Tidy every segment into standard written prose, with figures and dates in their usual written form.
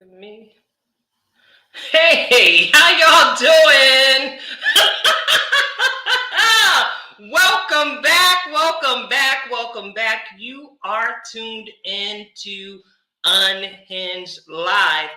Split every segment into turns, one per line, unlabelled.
Me. Hey, how y'all doing? Welcome back, welcome back, welcome back. You are tuned into Unhinged Live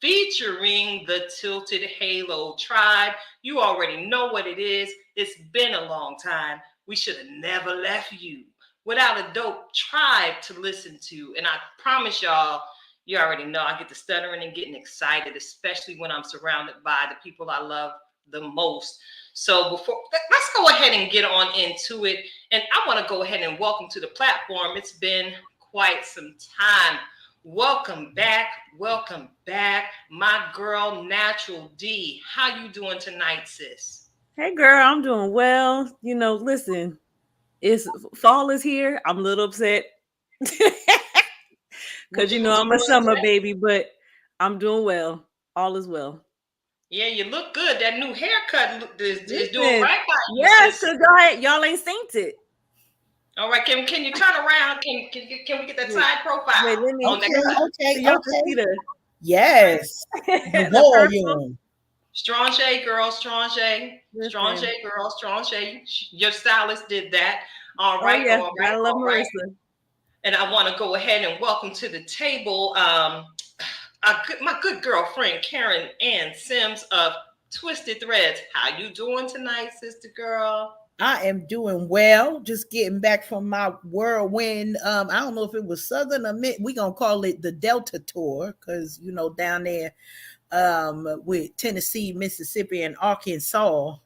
featuring the Tilted Halo Tribe. You already know what it is. It's been a long time. We should have never left you without a dope tribe to listen to. And I promise y'all, you already know I get to stuttering and getting excited, especially when I'm surrounded by the people I love the most. So let's go ahead and get on into it. And I want to go ahead and welcome to the platform. It's been quite some time. Welcome back, my girl Natural D. How you doing tonight, sis?
Hey girl, I'm doing well. Listen, it's fall is here. I'm a little upset because
What you
I'm a
doing
summer
today?
baby, but I'm doing well. All is well.
Yeah, you look good. That new haircut is doing
Listen,
right by you,
yes,
sis.
because y'all ain't synced it.
All right, can you turn around? Can we get that
Wait,
side
wait,
profile
let me
on that
Okay,
cut?
so
okay,
y'all can see
okay.
the
Yes. The
the purple.
volume.
Strong shade, girl. Strong
Listen.
shade, girl. Strong shade. Your stylist did that. All
Oh
right,
yeah,
all right,
gotta love
all right.
Marissa.
And I want to go ahead and welcome to the table my good girlfriend Karen Ann Sims of Twisted Threads. How you doing tonight, sister girl?
I am doing well. Just getting back from my whirlwind. I don't know if it was Southern or Mid. We gonna call it the Delta tour because down there, with Tennessee, Mississippi, and Arkansas,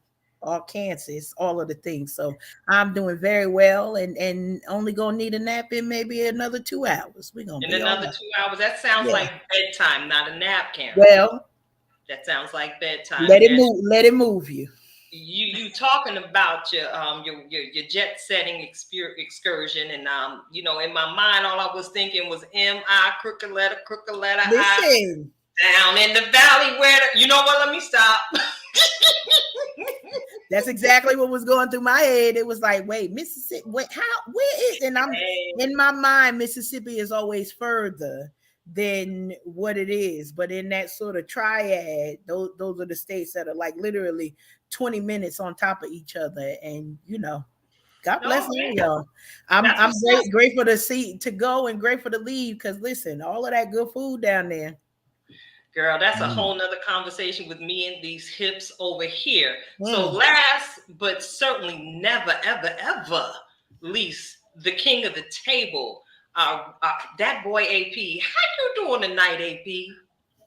all of the things. So I'm doing very well, and only gonna need a nap in maybe another 2 hours. We're gonna
In
be all
another
right.
2 hours. That sounds
Yeah.
like bedtime, not a nap, Karen.
Well,
That sounds like bedtime.
let it
And
move. Let it move you.
you talking about your jet setting excursion, and in my mind all I was thinking was M-I crooked letter I
Listen.
down in the valley where you know what, let me stop.
That's exactly what was going through my head. It was like, wait, Mississippi, wait, where is, and I'm
Hey,
in my mind, Mississippi is always further than what it is. But in that sort of triad, those are the states that are like literally 20 minutes on top of each other. And God bless
all
all
right,
y'all. I'm
that's
I'm
what's up.
grateful to go and grateful to leave because listen, all of that good food down there.
Girl, that's a
Mm.
whole nother conversation with me and these hips over here. So
Mm.
last but certainly never, ever, ever least, the king of the table, that boy AP. How you doing tonight, AP?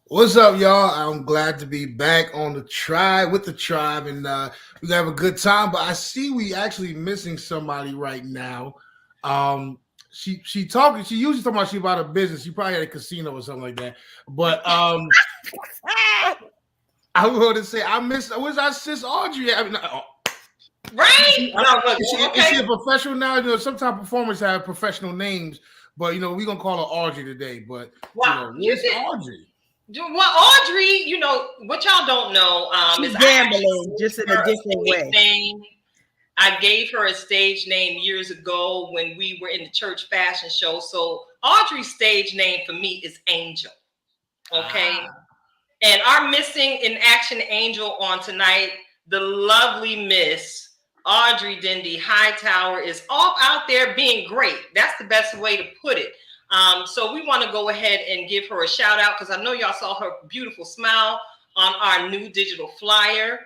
What's up, y'all? I'm glad to be back on the tribe with the tribe, and we gonna have a good time. But I see we actually missing somebody right now. Um, she talking. She usually talking about she about a business. She probably had a casino or something like that. But
Ah,
I was going to say I miss. Where's our sis Audrey? I mean,
Right? No, look,
is she
okay.
a professional now? Sometimes performers have professional names, but we gonna call her Audrey today. But
Wow, you
where's
did.
Audrey?
Well, Audrey, what y'all don't know is
she's
I actually
gambling just
gave
in a
her a
different
stage
way.
name. I gave her a stage name years ago when we were in the church fashion show. So Audrey's stage name for me is Angel. Okay.
Ah.
And our missing in action angel on tonight, the lovely Miss Audrey Dindy Hightower, is off out there being great. That's the best way to put it. So we want to go ahead and give her a shout out because I know y'all saw her beautiful smile on our new digital flyer.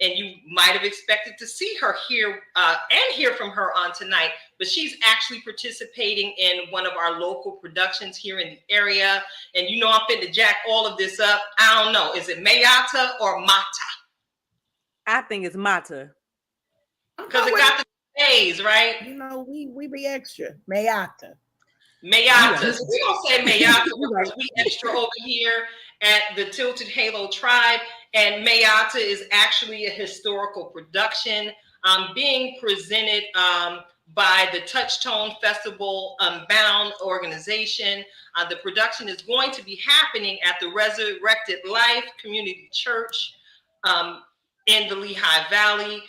And you might have expected to see her here and hear from her on tonight, but she's actually participating in one of our local productions here in the area. And I'm fit to jack all of this up. I don't know. Is it Mayata or Mata?
I think it's Mata.
I'm
Because
not
it
with
got the A's, right?
we be extra. Mayata.
You
Mayata.
right.
So we're going to say Mayata
You right.
because we extra over here at the Tilted Halo Tribe. And Mayata is actually a historical production being presented by the Touchstone Festival Unbound organization. The production is going to be happening at the Resurrected Life Community Church in the Lehigh Valley.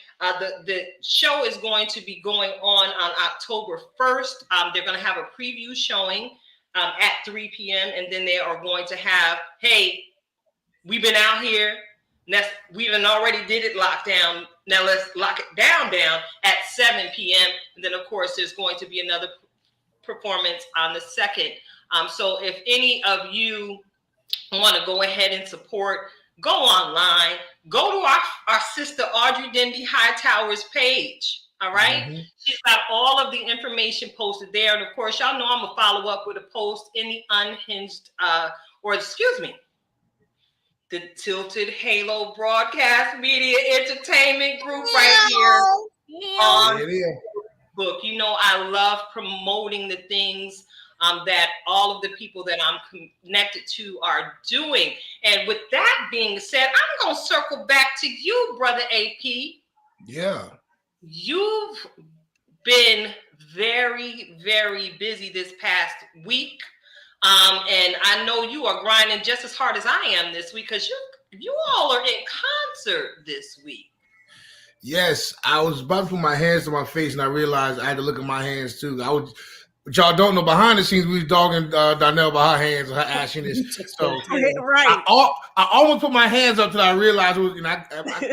The show is going to be going on October 1st. They're going to have a preview showing. at 3 p.m. And then they are going to have, hey, we've been out here. We done already did it lockdown. Now let's lock it down at 7 p.m. And then, of course, there's going to be another performance on the 2nd. So if any of you want to go ahead and support, go online, go to our sister Audrey Denby Hightower's page. All right. Mm-hmm. She's got all of the information posted there. And of course, y'all know I'm going to follow up with a post in the Unhinged, the Tilted Halo Broadcast Media Entertainment Group right here on Facebook. You know, I love promoting the things that all of the people that I'm connected to are doing. And with that being said, I'm going to circle back to you, Brother AP.
Yeah.
You've been very, very busy this past week. And I know you are grinding just as hard as I am this week because you all are in concert this week.
Yes, I was about to put my hands to my face and I realized I had to look at my hands too. But y'all don't know, behind the scenes, we was dogging Donnell by her hands and her ashiness. So
right.
I almost put my hands up till I realized it was,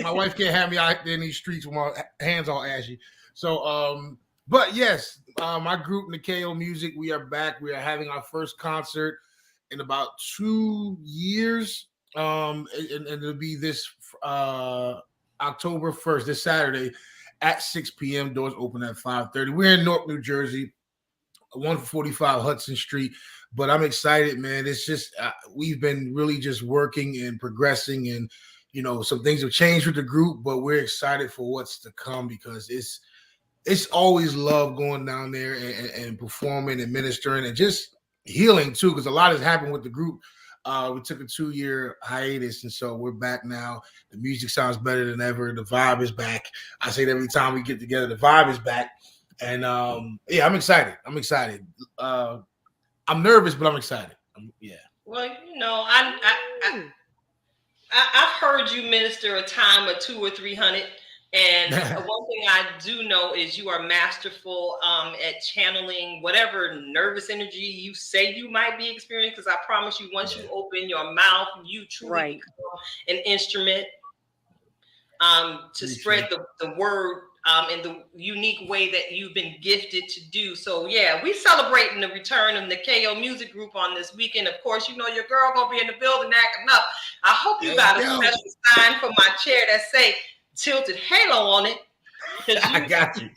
my wife can't have me out there in these streets with my hands all ashy. So, but yes, my group, Nikeo Music, we are back. We are having our first concert in about 2 years. And it'll be this October 1st, this Saturday at 6 p.m. Doors open at 5:30. We're in Newark, New Jersey. 145 Hudson Street, but I'm excited, man. It's just we've been really just working and progressing, and some things have changed with the group, but we're excited for what's to come because it's always love going down there and performing and ministering and just healing too, because a lot has happened with the group. We took a 2-year hiatus, and so we're back now. The music sounds better than ever. The vibe is back. I say it every time we get together, the vibe is back. And yeah, I'm excited. I'm nervous, but I'm excited.
Well, I've heard you minister a time of 200 or 300, and one thing I do know is you are masterful at channeling whatever nervous energy you say you might be experiencing. Because I promise you, once you open your mouth, you truly become an instrument to spread the word. In the unique way that you've been gifted to do. So yeah, we celebrating the return of the Nikeo Music Group on this weekend. Of course, your girl gonna be in the building acting up. I hope you got a special sign for my chair that say Tilted Halo on it.
I got you.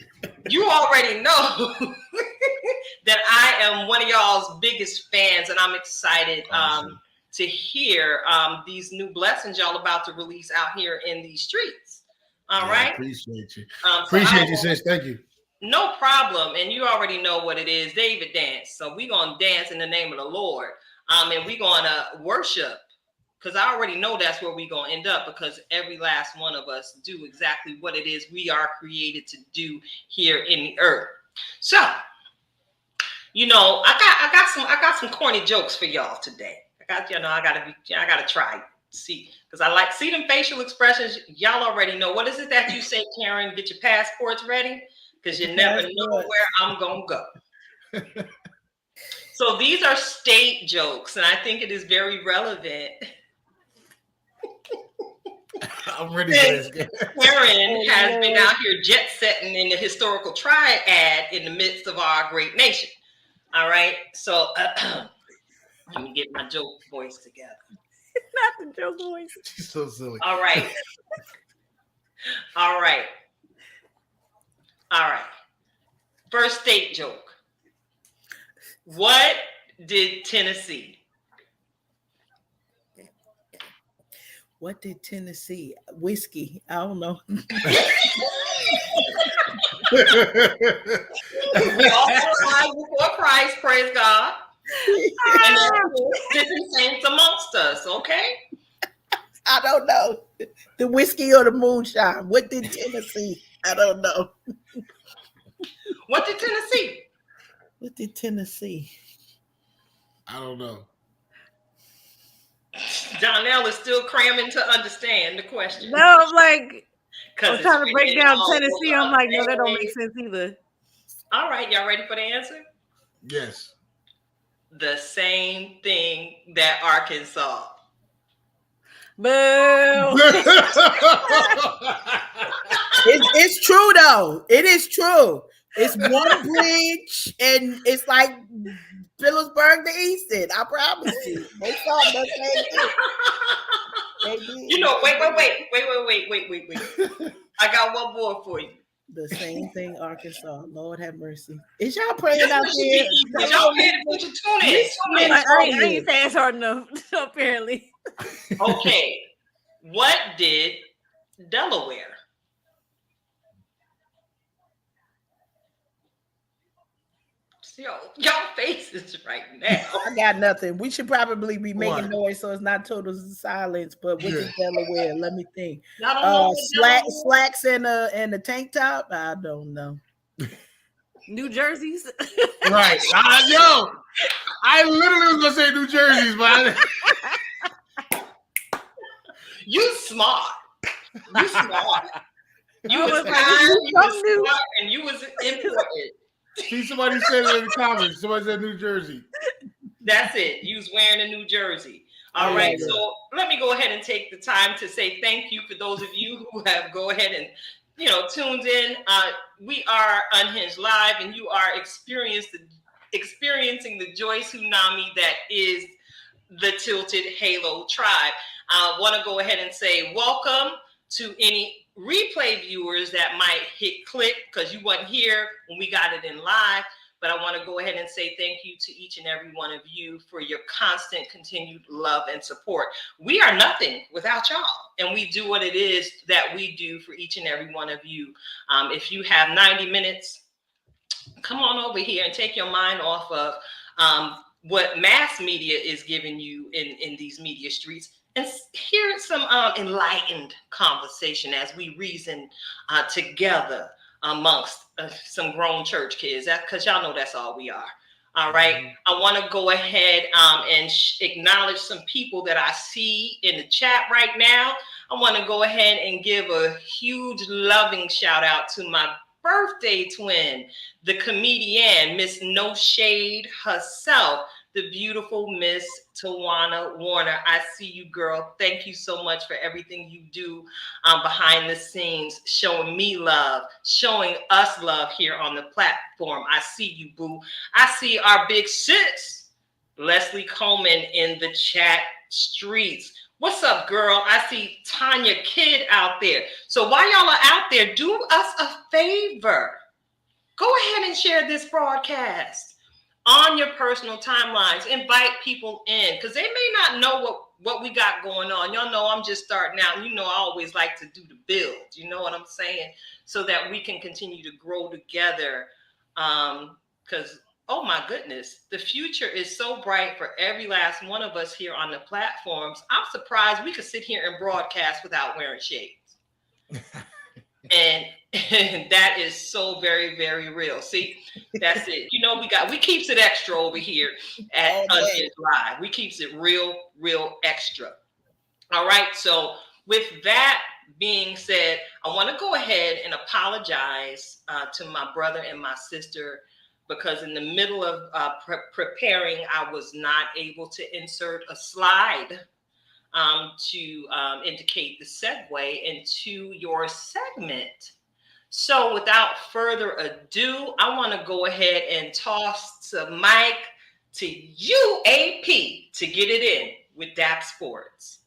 You already know that I am one of y'all's biggest fans, and I'm excited to hear these new blessings y'all about to release out here in these streets. All right.
I appreciate you. Appreciate you, sis. Thank you.
No problem. And you already know what it is. David dance. So we're going to dance in the name of the Lord. And we're going to worship, because I already know that's where we're going to end up, because every last one of us do exactly what it is we are created to do here in the earth. So, I got some corny jokes for y'all today. I gotta try. See, because I like see them facial expressions. Y'all already know. What is it that you say, Karen? Get your passports ready, because you never know where I'm gonna go. So these are state jokes, and I think it is very relevant.
I'm ready for this.
Karen has been out here jet setting in the historical triad in the midst of our great nation. All right, so let me get my joke voice together.
Not the joke voice.
She's so silly.
All right. First state joke. What did Tennessee?
What did Tennessee? Whiskey. I don't know.
We all alive before Christ, praise God. And different saints amongst us, okay?
I don't know. The whiskey or the moonshine. What did Tennessee? I don't know.
What did Tennessee?
What did Tennessee?
I don't know.
Donnell is still cramming to understand the question.
No, I'm like, I'm trying to break down Tennessee. I'm like, no, that don't make sense either.
All right, y'all ready for the answer?
Yes.
the same thing that Arkansas.
Boo.
It's true though. It is true. It's one bridge, and it's like Phillipsburg to Easton. I promise you, they saw the same thing. They did.
You know, wait. I got one more for you.
The same thing, Arkansas. Lord have mercy. Is y'all praying out there?
Y'all paying attention? Tune in.
I ain't fast hard enough, apparently.
Okay. What did Delaware? Y'all faces right now.
I got nothing. We should probably be making noise so it's not total silence. But what is Delaware? Let me think. Slacks and a tank top. I don't know.
New Jerseys.
Right. Yo, I literally was gonna say New Jerseys, but
you smart. You smart. You was kind. You was smart, and you was important.
See, somebody said it in the comments. Somebody said New Jersey.
That's it. You was wearing a New Jersey. All right. So let me go ahead and take the time to say thank you for those of you who have go ahead and tuned in. We are Unhinged Live, and you are experiencing the joy tsunami that is the Tilted Halo Tribe. I want to go ahead and say welcome to any replay viewers that might hit click because you wasn't here when we got it in live. But I want to go ahead and say thank you to each and every one of you for your constant continued love and support. We are nothing without y'all, and we do what it is that we do for each and every one of you. If you have 90 minutes, come on over here and take your mind off of what mass media is giving you in these media streets, and hear some enlightened conversation as we reason together amongst some grown church kids. That's because y'all know that's all we are. All right. I want to go ahead and acknowledge some people that I see in the chat right now. I want to go ahead and give a huge loving shout out to my birthday twin, the comedian, Miss No Shade herself, the beautiful Miss Tawana Warner. I see you, girl. Thank you so much for everything you do behind the scenes, showing me love, showing us love here on the platform. I see you, boo. I see our big sis, Leslie Coleman, in the chat streets. What's up, girl? I see Tanya Kidd out there. So while y'all are out there, do us a favor. Go ahead and share this broadcast on your personal timelines. Invite people in because they may not know what we got going on. Y'all know I'm just starting out. You know, I always like to do the build. You know what I'm saying? So that we can continue to grow together. Because, oh my goodness, the future is so bright for every last one of us here on the platforms. I'm surprised we could sit here and broadcast without wearing shades. And that is so very, very real. See, that's it. You know, we keeps it extra over here at Unhinged Live. We keeps it real, real extra. All right. So with that being said, I want to go ahead and apologize to my brother and my sister because in the middle of preparing, I was not able to insert a slide to indicate the segue into your segment. So without further ado, I want to go ahead and toss the mic to you, AP, to get it in with DAP Sports.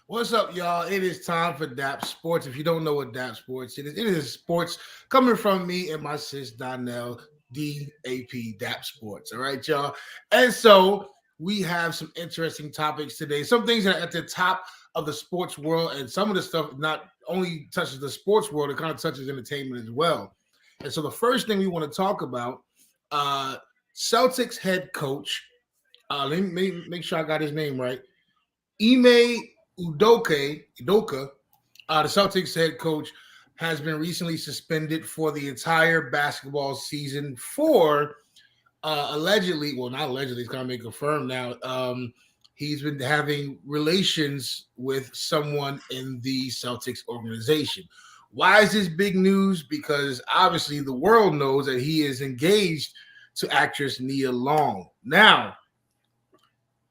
What's up, y'all? It is time for DAP Sports. If you don't know what DAP Sports is, it is sports coming from me and my sis Donnell, DAP, DAP Sports. All right, y'all. And so we have some interesting topics today. Some things that are at the top of the sports world, and some of the stuff not only touches the sports world, it kind of touches entertainment as well. And so the first thing we want to talk about, Celtics head coach, let me make sure I got his name right, Ime Udoka, the Celtics head coach, has been recently suspended for the entire basketball season for allegedly, well, not allegedly, it's going to be confirmed now. He's been having relations with someone in the Celtics organization. Why is this big news? Because obviously the world knows that he is engaged to actress Nia Long. Now,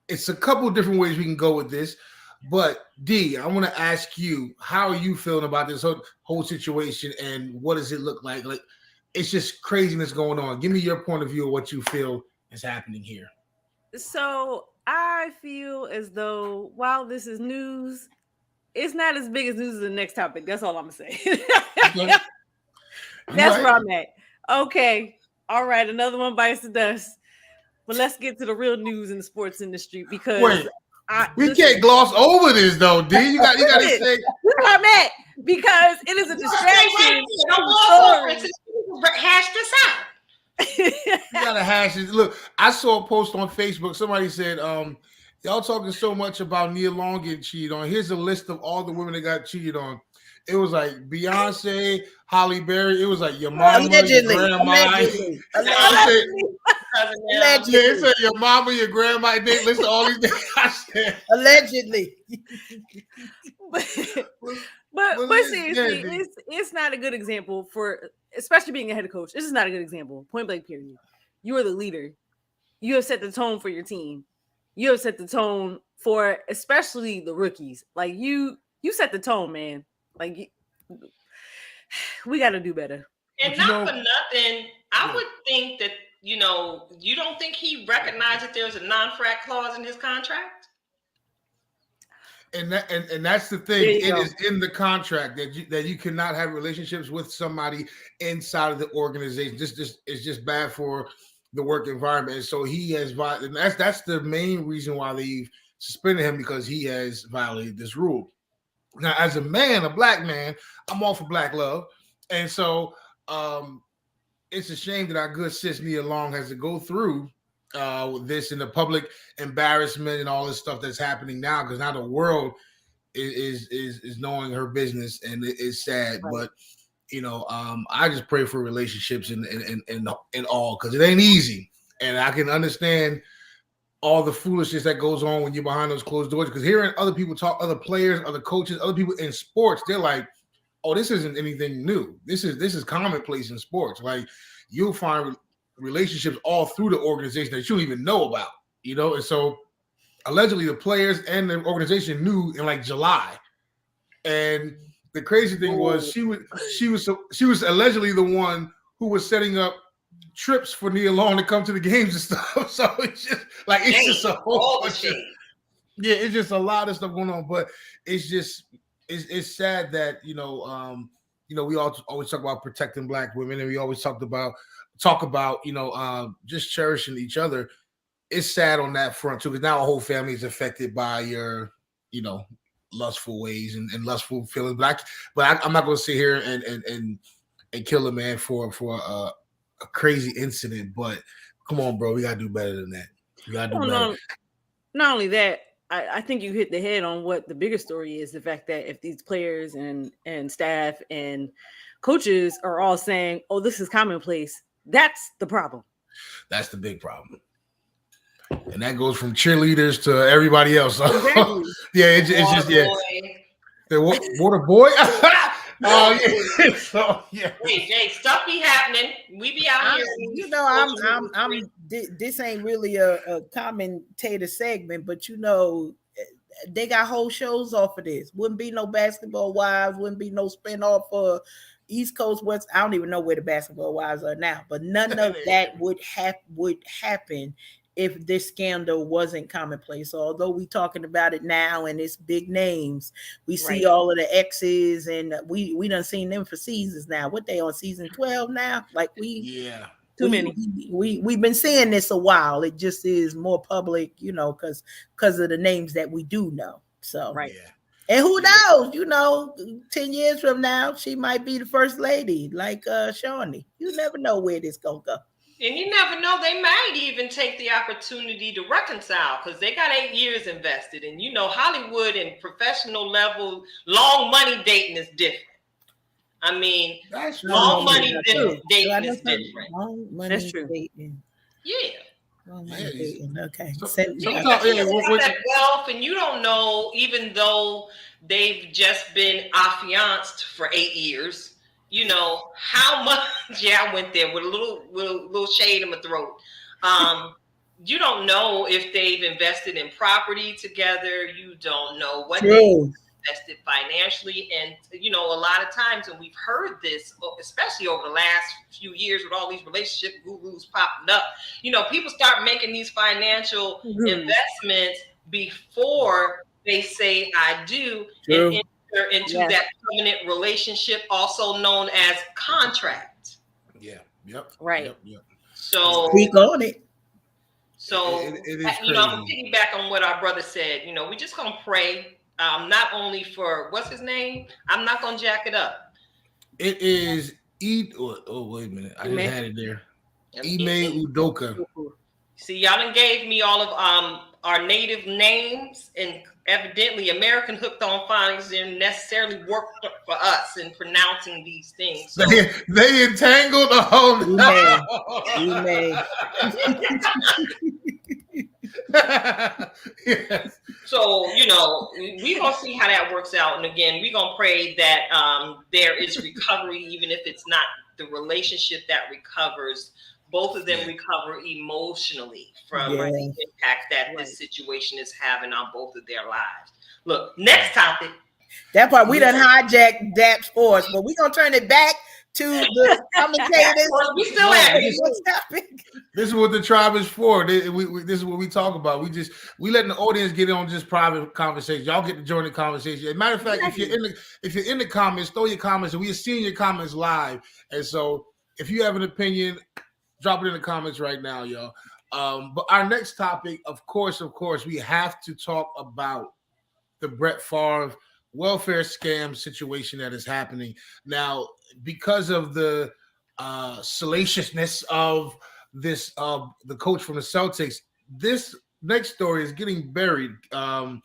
it's a couple different ways we can go with this. But D, I want to ask you, how are you feeling about this whole situation, and what does it look like? Like, it's just craziness going on. Give me your point of view of what you feel is happening here.
So I feel as though while this is news, it's not as big as news as the next topic. That's all I'm gonna say.
Okay.
That's where I'm at. Okay. All right. Another one bites the dust. But let's get to the real news in the sports industry because
we can't gloss over this though, D. You got to say.
This is where I'm at because it is a distraction.
Hash this out.
You gotta hash this. Look, I saw a post on Facebook. Somebody said, y'all talking so much about Nia Long getting cheated on. Here's a list of all the women that got cheated on. It was like Beyonce, Halle Berry. It was like your mama, your grandma.
Allegedly.
It said your mama, your grandma. They listen to all these things. I said,
allegedly.
but seriously, it's not a good example for, especially being a head coach. This is not a good example. Point blank, period. You are the leader. You have set the tone for your team. You have set the tone for especially the rookies. Like you set the tone, man. Like we got to do better.
And not for nothing, I would think that, you don't think he recognized that there's a non-frat clause in his contract?
And that's the thing. It is in the contract that you cannot have relationships with somebody inside of the organization. It's just bad for the work environment. And so he has violated. And that's the main reason why they've suspended him, because he has violated this rule. Now, as a man, a black man, I'm all for black love, and so it's a shame that our good sis Nia Long has to go through with this and the public embarrassment and all this stuff that's happening now, because now the world is knowing her business, and it's sad. Right. But I just pray for relationships and all, because it ain't easy, and I can understand all the foolishness that goes on when you're behind those closed doors. Because hearing other people talk, other players, other coaches, other people in sports, they're like, "Oh, this isn't anything new. This is commonplace in sports. Like, you'll find relationships all through the organization that you don't even know about, And so, allegedly, the players and the organization knew in like July. And the crazy thing was, she was allegedly the one who was setting up trips for Nia Long to come to the games and stuff. So it's just a whole bunch of, it's just a lot of stuff going on. But it's sad that we always talk about protecting black women, and we always talk about just cherishing each other. It's sad on that front too, because now a whole family is affected by your lustful ways and lustful feelings. But I'm not going to sit here and kill a man for a crazy incident. But come on, bro, we got to do better than that. We got to do better.
No, not only that, I think you hit the head on what the bigger story is. The fact that if these players and staff and coaches are all saying, "Oh, this is commonplace," that's the problem.
That's the big problem. And that goes from cheerleaders to everybody else.
Exactly.
It's just the water boy. Oh yeah. So yeah.
Hey, Jay, stuff be happening. We be out here.
This ain't really a commentator segment, but they got whole shows off of this. Wouldn't be no Basketball Wives. Wouldn't be no spinoff for East Coast, West. I don't even know where the Basketball Wives are now, but none of that would happen if this scandal wasn't commonplace. So although we talking about it now and it's big names, we see all of the exes, and we done seen them for seasons now. What, they on season 12 now? Too many. We've been seeing this a while. It just is more public, because of the names that we do know. So and who knows, 10 years from now, she might be the first lady, like Shawnee. You never know where this gonna go.
And you never know, they might even take the opportunity to reconcile, because they got 8 years invested. And Hollywood and professional level, long money dating is different. I mean,
that's
long money dating is different.
Long money
that's true.
Dating.
Yeah.
Long money dating. Okay.
That wealth, and you don't know, even though they've just been affianced for 8 years. How much? Yeah, I went there with a little shade in my throat. you don't know if they've invested in property together. You don't know what they
True.
invested financially. And, a lot of times, and we've heard this, especially over the last few years with all these relationship gurus popping up, people start making these financial investments before they say I do and
True.
enter into
Yes.
that covenant relationship, also known as contract.
Yeah. Yep.
Right.
Yep. Yep.
So,
Speak on it.
It is
I'm gonna
crazy.
piggyback on what our brother said. We're just gonna pray, not only for what's his name. I'm not gonna jack it up.
It is eat. Oh, wait a minute. I just
Ime.
had it there. Ime
It-
Udoka.
See, y'all done gave me all of our native names, and evidently American hooked on phonics didn't necessarily work for us in pronouncing these things. So,
They entangled. Oh
Email.
no. Yes.
so we're gonna see how that works out. And again, we're gonna pray that there is recovery, even if it's not the relationship that recovers. Both of them recover emotionally from
Yeah.
the impact that this situation is having on both of their lives. Look, next topic.
That part we done hijacked Daps for us, but we gonna turn it back to the commentators.
We still have
What's happening?
This is what the tribe is for. This is what we talk about. We letting the audience get in on just private conversation. Y'all get to join the conversation. As a matter of fact, if you're in the comments, throw your comments, and we are seeing your comments live. And so, if you have an opinion, drop it in the comments right now, y'all. But our next topic, of course, we have to talk about the Brett Favre welfare scam situation that is happening now because of the salaciousness of this the coach from the Celtics. This next story is getting buried, and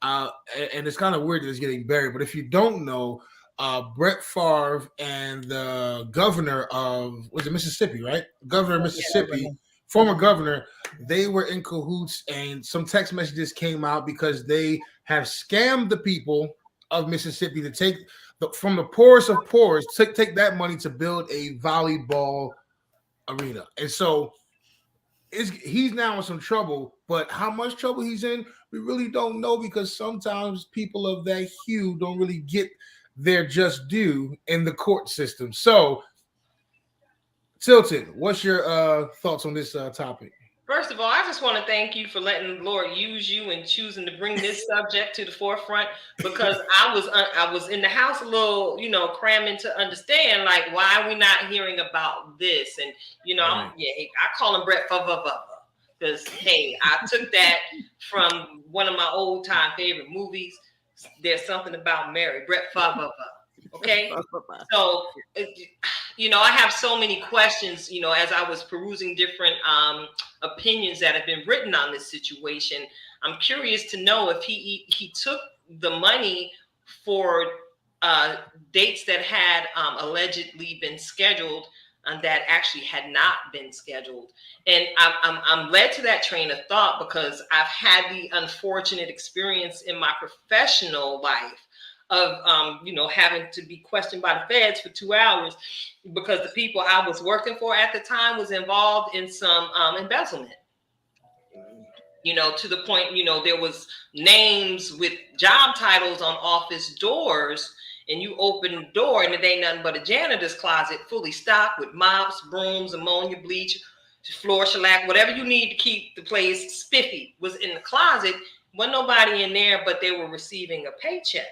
it's kind of weird that it's getting buried. But if you don't know, Brett Favre and the governor of was it Mississippi, right? Governor of Mississippi, former governor, they were in cahoots, and some text messages came out because they have scammed the people of Mississippi to take from the poorest of poorest, take that money to build a volleyball arena. And so he's now in some trouble, but how much trouble he's in, we really don't know because sometimes people of that hue don't really get their just due in the court system. So, Tilted, what's your thoughts on this topic?
First of all, I just want to thank you for letting the Lord use you and choosing to bring this subject to the forefront, because I was in the house a little, cramming to understand, like, why are we not hearing about this? And I call him Brett because hey, I took that from one of my old time favorite movies. There's something about Mary, Brett Okay, so I have so many questions. As I was perusing different opinions that have been written on this situation, I'm curious to know if he took the money for dates that had allegedly been scheduled and that actually had not been scheduled. And I'm led to that train of thought because I've had the unfortunate experience in my professional life of having to be questioned by the feds for 2 hours because the people I was working for at the time was involved in some embezzlement. To the point, there was names with job titles on office doors, and you open the door and it ain't nothing but a janitor's closet fully stocked with mops, brooms, ammonia, bleach, floor shellac, whatever you need to keep the place spiffy was in the closet. Wasn't nobody in there, but they were receiving a paycheck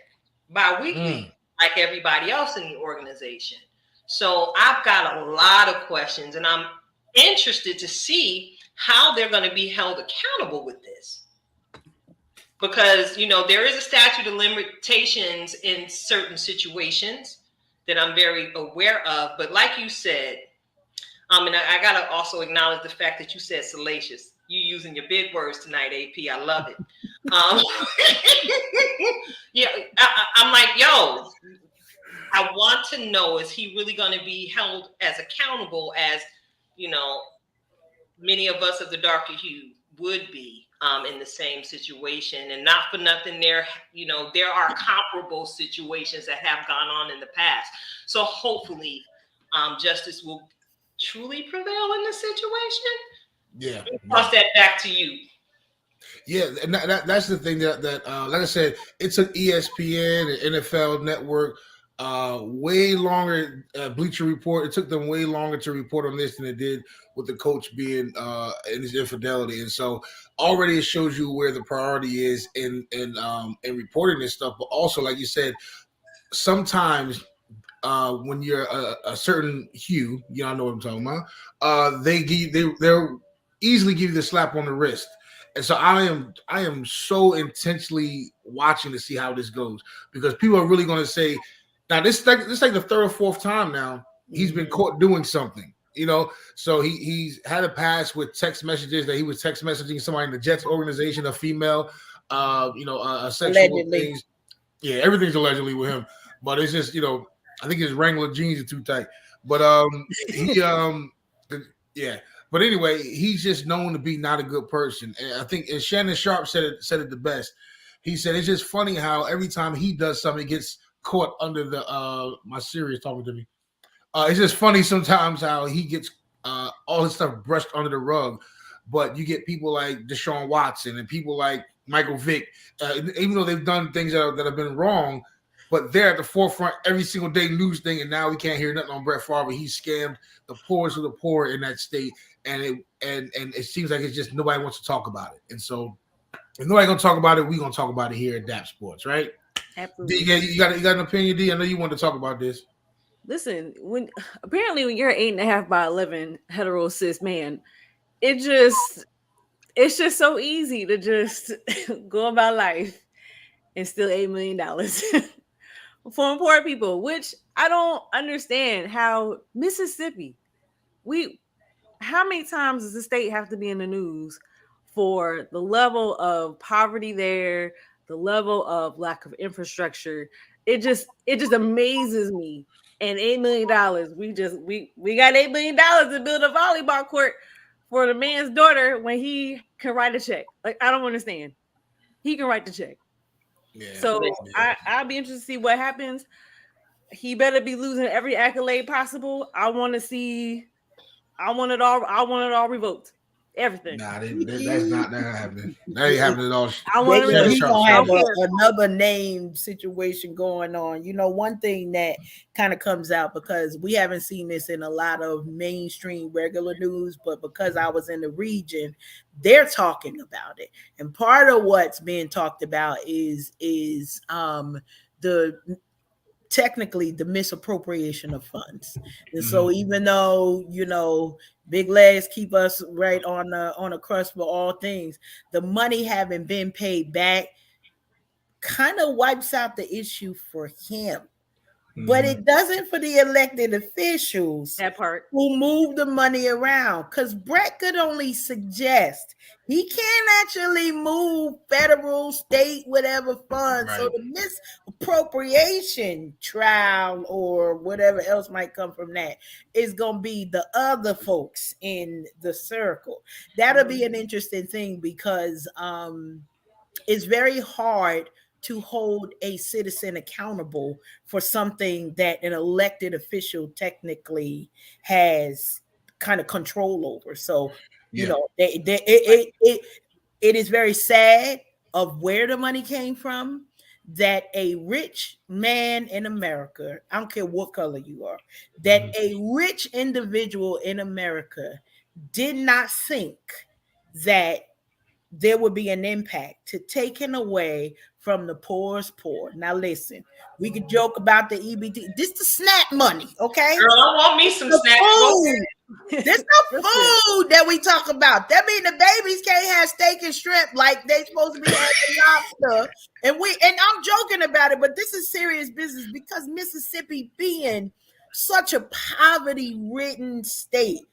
bi-weekly, like everybody else in the organization. So I've got a lot of questions, and I'm interested to see how they're going to be held accountable with this. Because, there is a statute of limitations in certain situations that I'm very aware of. But like you said, and I got to also acknowledge the fact that you said salacious. You using your big words tonight, AP. I love it. Yeah, I'm like, yo, I want to know, is he really going to be held as accountable as, many of us of the darker hue would be in the same situation? And not for nothing, there are comparable situations that have gone on in the past. So hopefully justice will truly prevail in this situation.
Yeah, yeah.
Toss that back to you.
Yeah, and that's the thing like I said, it took ESPN and NFL Network way longer. Bleacher Report, it took them way longer to report on this than it did with the coach being in his infidelity, and so already it shows you where the priority is in reporting this stuff. But also, like you said, sometimes when you're a certain hue, y'all know what I'm talking about. They'll easily give you the slap on the wrist, and so I am so intentionally watching to see how this goes because people are really going to say, now this like the third or fourth time now he's been caught doing something. So he's had a past with text messages that he was text messaging somebody in the Jets organization, a female, sexual
Allegedly.
things. Yeah, everything's allegedly with him, but it's just I think his Wrangler jeans are too tight. But he yeah. But anyway, he's just known to be not a good person, and I think and Shannon Sharp said it the best. He said it's just funny how every time he does something, it gets caught under the my Siri is talking to me. It's just funny sometimes how he gets all his stuff brushed under the rug, but you get people like Deshaun Watson and people like Michael Vick, even though they've done things that have been wrong, but they're at the forefront every single day news thing. And now we can't hear nothing on Brett Favre. He scammed the poorest of the poor in that state, and it seems like it's just nobody wants to talk about it. And so if nobody gonna talk about it, we gonna talk about it here at DAP Sports, right?
Absolutely.
D, you got an opinion, D? I know you wanted to talk about this.
Listen, when you're 8.5 by 11 hetero cis man, it's just so easy to just go about life and steal $8 million from poor people, which I don't understand how Mississippi, we how many times does the state have to be in the news for the level of poverty there, the level of lack of infrastructure? It just amazes me. And $8 million, we got $8 million to build a volleyball court for the man's daughter when he can write a check. Like, I don't understand. He can write the check.
Yeah.
So
yeah.
I'll be interested to see what happens. He better be losing every accolade possible. I want to see. I want it all. I want it all revoked. Everything.
Nah, that's not happening. That ain't happening at all.
I want to
He
revoked.
gonna
I
have
don't care.
another name situation going on. One thing that kind of comes out because we haven't seen this in a lot of mainstream regular news, but because I was in the region, they're talking about it. And part of what's being talked about is the technically the misappropriation of funds. And so even though big legs keep us right on the crust for all things, the money having been paid back kind of wipes out the issue for him, but it doesn't for the elected officials
That part.
who move the money around, because Brett could only suggest. He can't actually move federal, state, whatever funds. So
Right.
the misappropriation trial or whatever else might come from that is going to be the other folks in the circle. That'll be an interesting thing because it's very hard to hold a citizen accountable for something that an elected official technically has kind of control over. So,
Yeah.
it is very sad of where the money came from, that a rich man in America, I don't care what color you are, that a rich individual in America did not think that there would be an impact to taking away from the poorest poor. Now, listen, we could joke about the EBT. This the SNAP money, okay?
Girl, I want me some
The
snacks.
food. This the food that we talk about. That means the babies can't have steak and shrimp like they supposed to be having lobster. And I'm joking about it, but this is serious business because Mississippi being such a poverty-ridden state,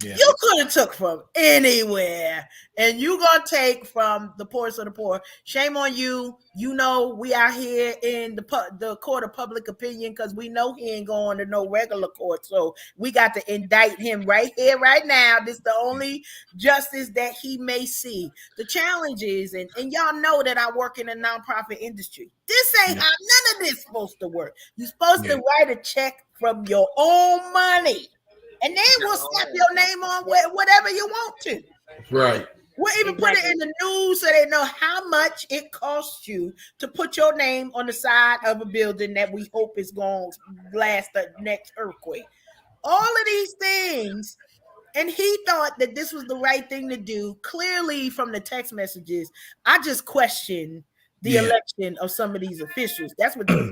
Yeah.
you could have took from anywhere, and you gonna take from the poorest of the poor. Shame on you. We out here in the court of public opinion because we know he ain't going to no regular court. So we got to indict him right here, right now. This is the only justice that he may see. The challenge is, and y'all know that I work in a nonprofit industry. This ain't how none of this supposed to work. You're supposed to write a check from your own money. And then we'll slap your name on whatever you want to.
Right.
We'll even put it in the news so they know how much it costs you to put your name on the side of a building that we hope is going to last the next earthquake. All of these things. And he thought that this was the right thing to do. Clearly, from the text messages, I just question the election of some of these officials. That's what these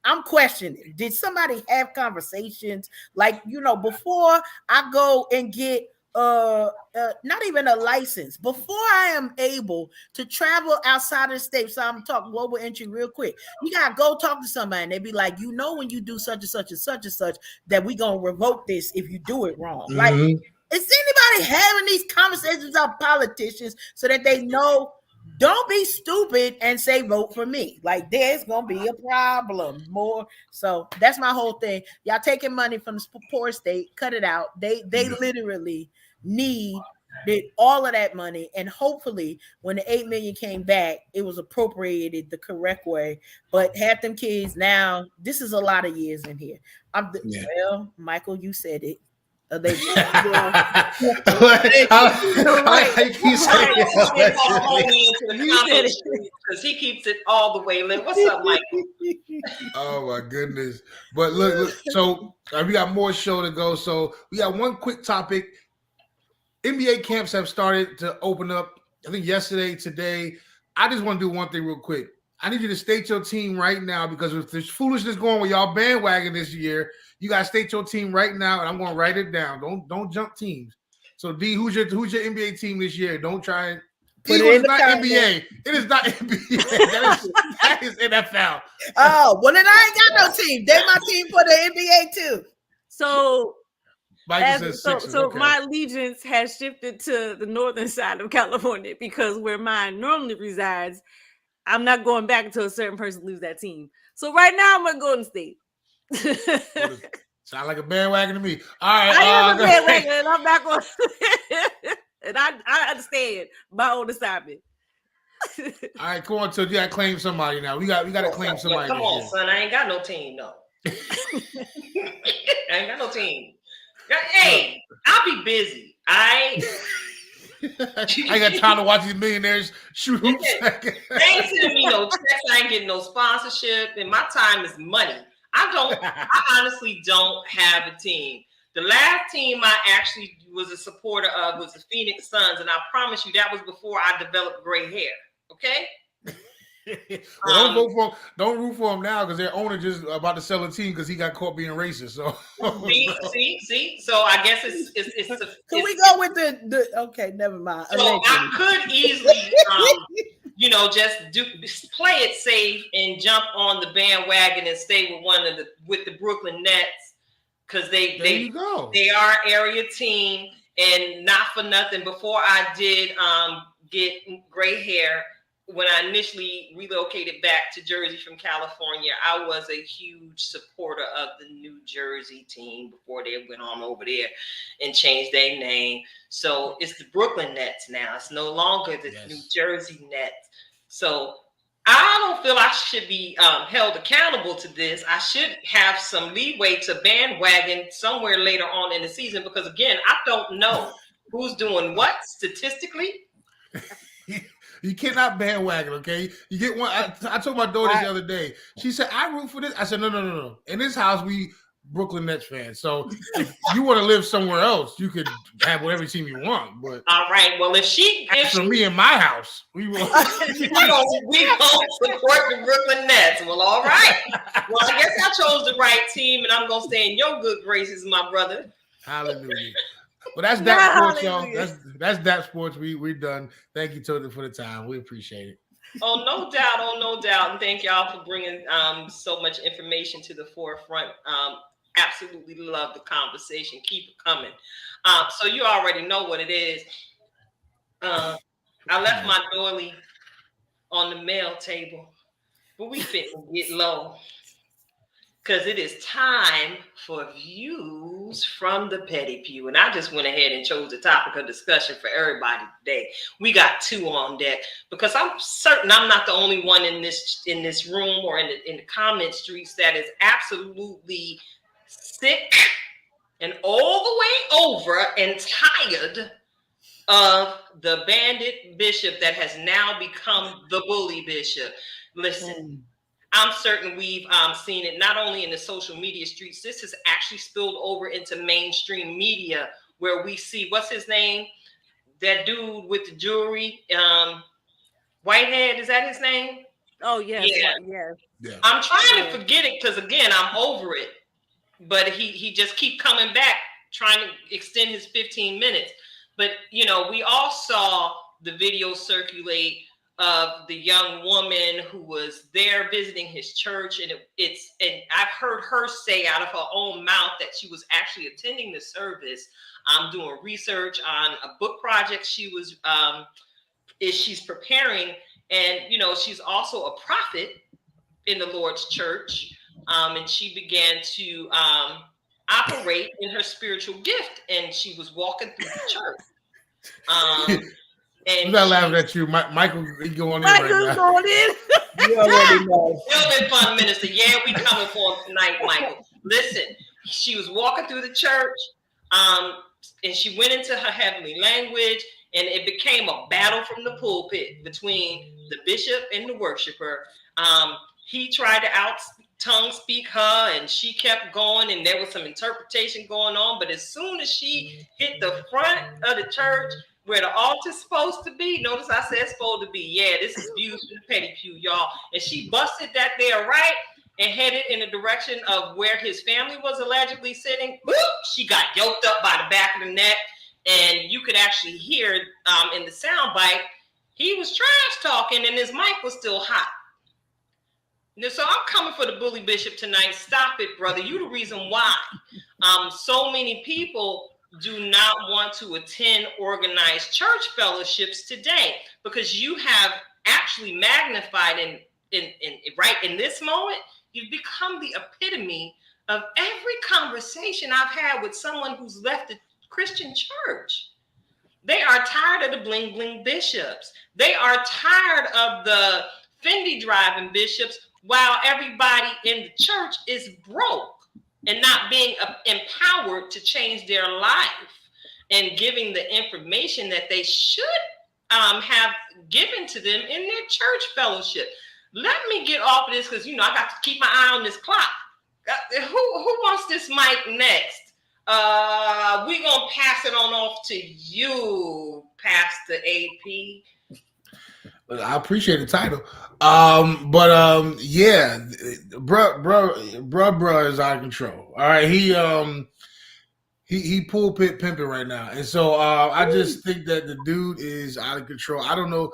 I'm questioning. Did somebody have conversations like, before I go and get not even a license, before I am able to travel outside of the state? So I'm talking global entry real quick. You gotta go talk to somebody and they be like, when you do such and such and such and such, that we gonna revoke this if you do it wrong. Like, is anybody having these conversations with politicians so that they know? Don't be stupid and say vote for me. Like, there's gonna be a problem more. So that's my whole thing. Y'all taking money from the poor state, cut it out. They literally need all of that money, and hopefully when the 8 million came back, it was appropriated the correct way. But half them kids now, this is a lot of years in here. Well, Michael, you said it. They
because he keeps it all the way lit. What's up, Michael?
Oh my goodness! But look. So we got more show to go. So we got one quick topic. NBA camps have started to open up. I think yesterday, today. I just want to do one thing real quick. I need you to state your team right now, because if there's foolishness going with y'all bandwagon this year, you gotta state your team right now, and I'm gonna write it down. Don't jump teams. So D, who's your NBA team this year? Don't try and it's not NBA. It is not NBA. That is NFL.
Oh, well then I ain't got no team. They're my team for the NBA too.
So
okay.
My allegiance has shifted to the northern side of California, because where mine normally resides, I'm not going back until a certain person leaves that team. So right now I'm at Golden State.
Sound like a bandwagon to me. All right,
I am a bandwagon, and I'm not going. And I understand my own assignment.
All right, come on,
so you gotta claim somebody now. We got to claim somebody.
Come on, son. I ain't got no team, no. I ain't got no team. Hey, I'll be busy. I
got time to watch these millionaires shoot hoops.
They ain't sending me no checks. I ain't getting no sponsorship, and my time is money. I honestly don't have a team. The last team I actually was a supporter of was the Phoenix Suns, and I promise you that was before I developed gray hair. Okay.
Well, don't root for them now, because their owner just about to sell a team because he got caught being racist. So
see. So I guess it's
Can we go with the okay? Never mind.
So I could easily just play it safe and jump on the bandwagon and stay with the Brooklyn Nets, because they are area team, and not for nothing. Before I did get gray hair, when I initially relocated back to Jersey from California, I was a huge supporter of the New Jersey team before they went on over there and changed their name. So it's the Brooklyn Nets now. It's no longer the New Jersey Nets. So I don't feel I should be held accountable to this. I should have some leeway to bandwagon somewhere later on in the season, because, again, I don't know who's doing what statistically.
You cannot bandwagon, okay? You get one. I told my daughter the other day. She said, "I root for this." I said, "No. In this house, we Brooklyn Nets fans. So if you want to live somewhere else, you could have whatever team you want." But
all right. Well, if
me in my house, we will.
we don't support the Brooklyn Nets. Well, all right. Well, I guess I chose the right team, and I'm gonna stay in your good graces, my brother.
Hallelujah. Well, that's that sports, y'all. That's that sports. We're done. Thank you, Tilted, for the time. We appreciate it.
Oh, no doubt. And thank y'all for bringing so much information to the forefront. Absolutely love the conversation. Keep it coming. So you already know what it is. I left my doily on the mail table, but we fit to get low, because it is time for views from the Petty Pew. And I just went ahead and chose the topic of discussion for everybody today. We got two on deck, because I'm certain I'm not the only one in this room or in the comment streets that is absolutely sick and all the way over and tired of the bandit bishop that has now become the bully bishop. Listen, I'm certain we've seen it not only in the social media streets. This has actually spilled over into mainstream media, where we see, what's his name? That dude with the jewelry, Whitehead, is that his name?
Oh yes,
Yeah.
yeah.
I'm trying to forget it because again, I'm over it. But he just keep coming back, trying to extend his 15 minutes. But we all saw the video circulate of the young woman who was there visiting his church, and and I've heard her say out of her own mouth that she was actually attending the service. I'm doing research on a book project she's preparing, and she's also a prophet in the Lord's church, and she began to operate in her spiritual gift, and she was walking through the church. And
I'm not laughing at you, Michael. He going in
Michael's
right now.
going in.
You already know.
Still been fun, minister. Yeah, we coming for him tonight, Michael. Listen, she was walking through the church, and she went into her heavenly language, and it became a battle from the pulpit between the bishop and the worshiper. He tried to tongue speak her, and she kept going, and there was some interpretation going on. But as soon as she hit the front of the church where the altar's supposed to be, notice I said supposed to be. Yeah, this is views from the petty pew, y'all. And she busted that there right and headed in the direction of where his family was allegedly sitting. Boop, she got yoked up by the back of the neck, and you could actually hear in the soundbite, he was trash talking, and his mic was still hot. So I'm coming for the bully bishop tonight. Stop it, brother. You the reason why so many people do not want to attend organized church fellowships today, because you have actually magnified in right in this moment, you've become the epitome of every conversation I've had with someone who's left the Christian church. They are tired of the bling bling bishops. They are tired of the Fendi driving bishops, while everybody in the church is broke and not being empowered to change their life and giving the information that they should have given to them in their church fellowship. Let me get off of this, because I got to keep my eye on this clock. Who wants this mic next? We're gonna pass it on off to you, Pastor AP.
I appreciate the title. Yeah, bruh is out of control. All right, he pulpit pimping right now, and so I just think that the dude is out of control. I don't know.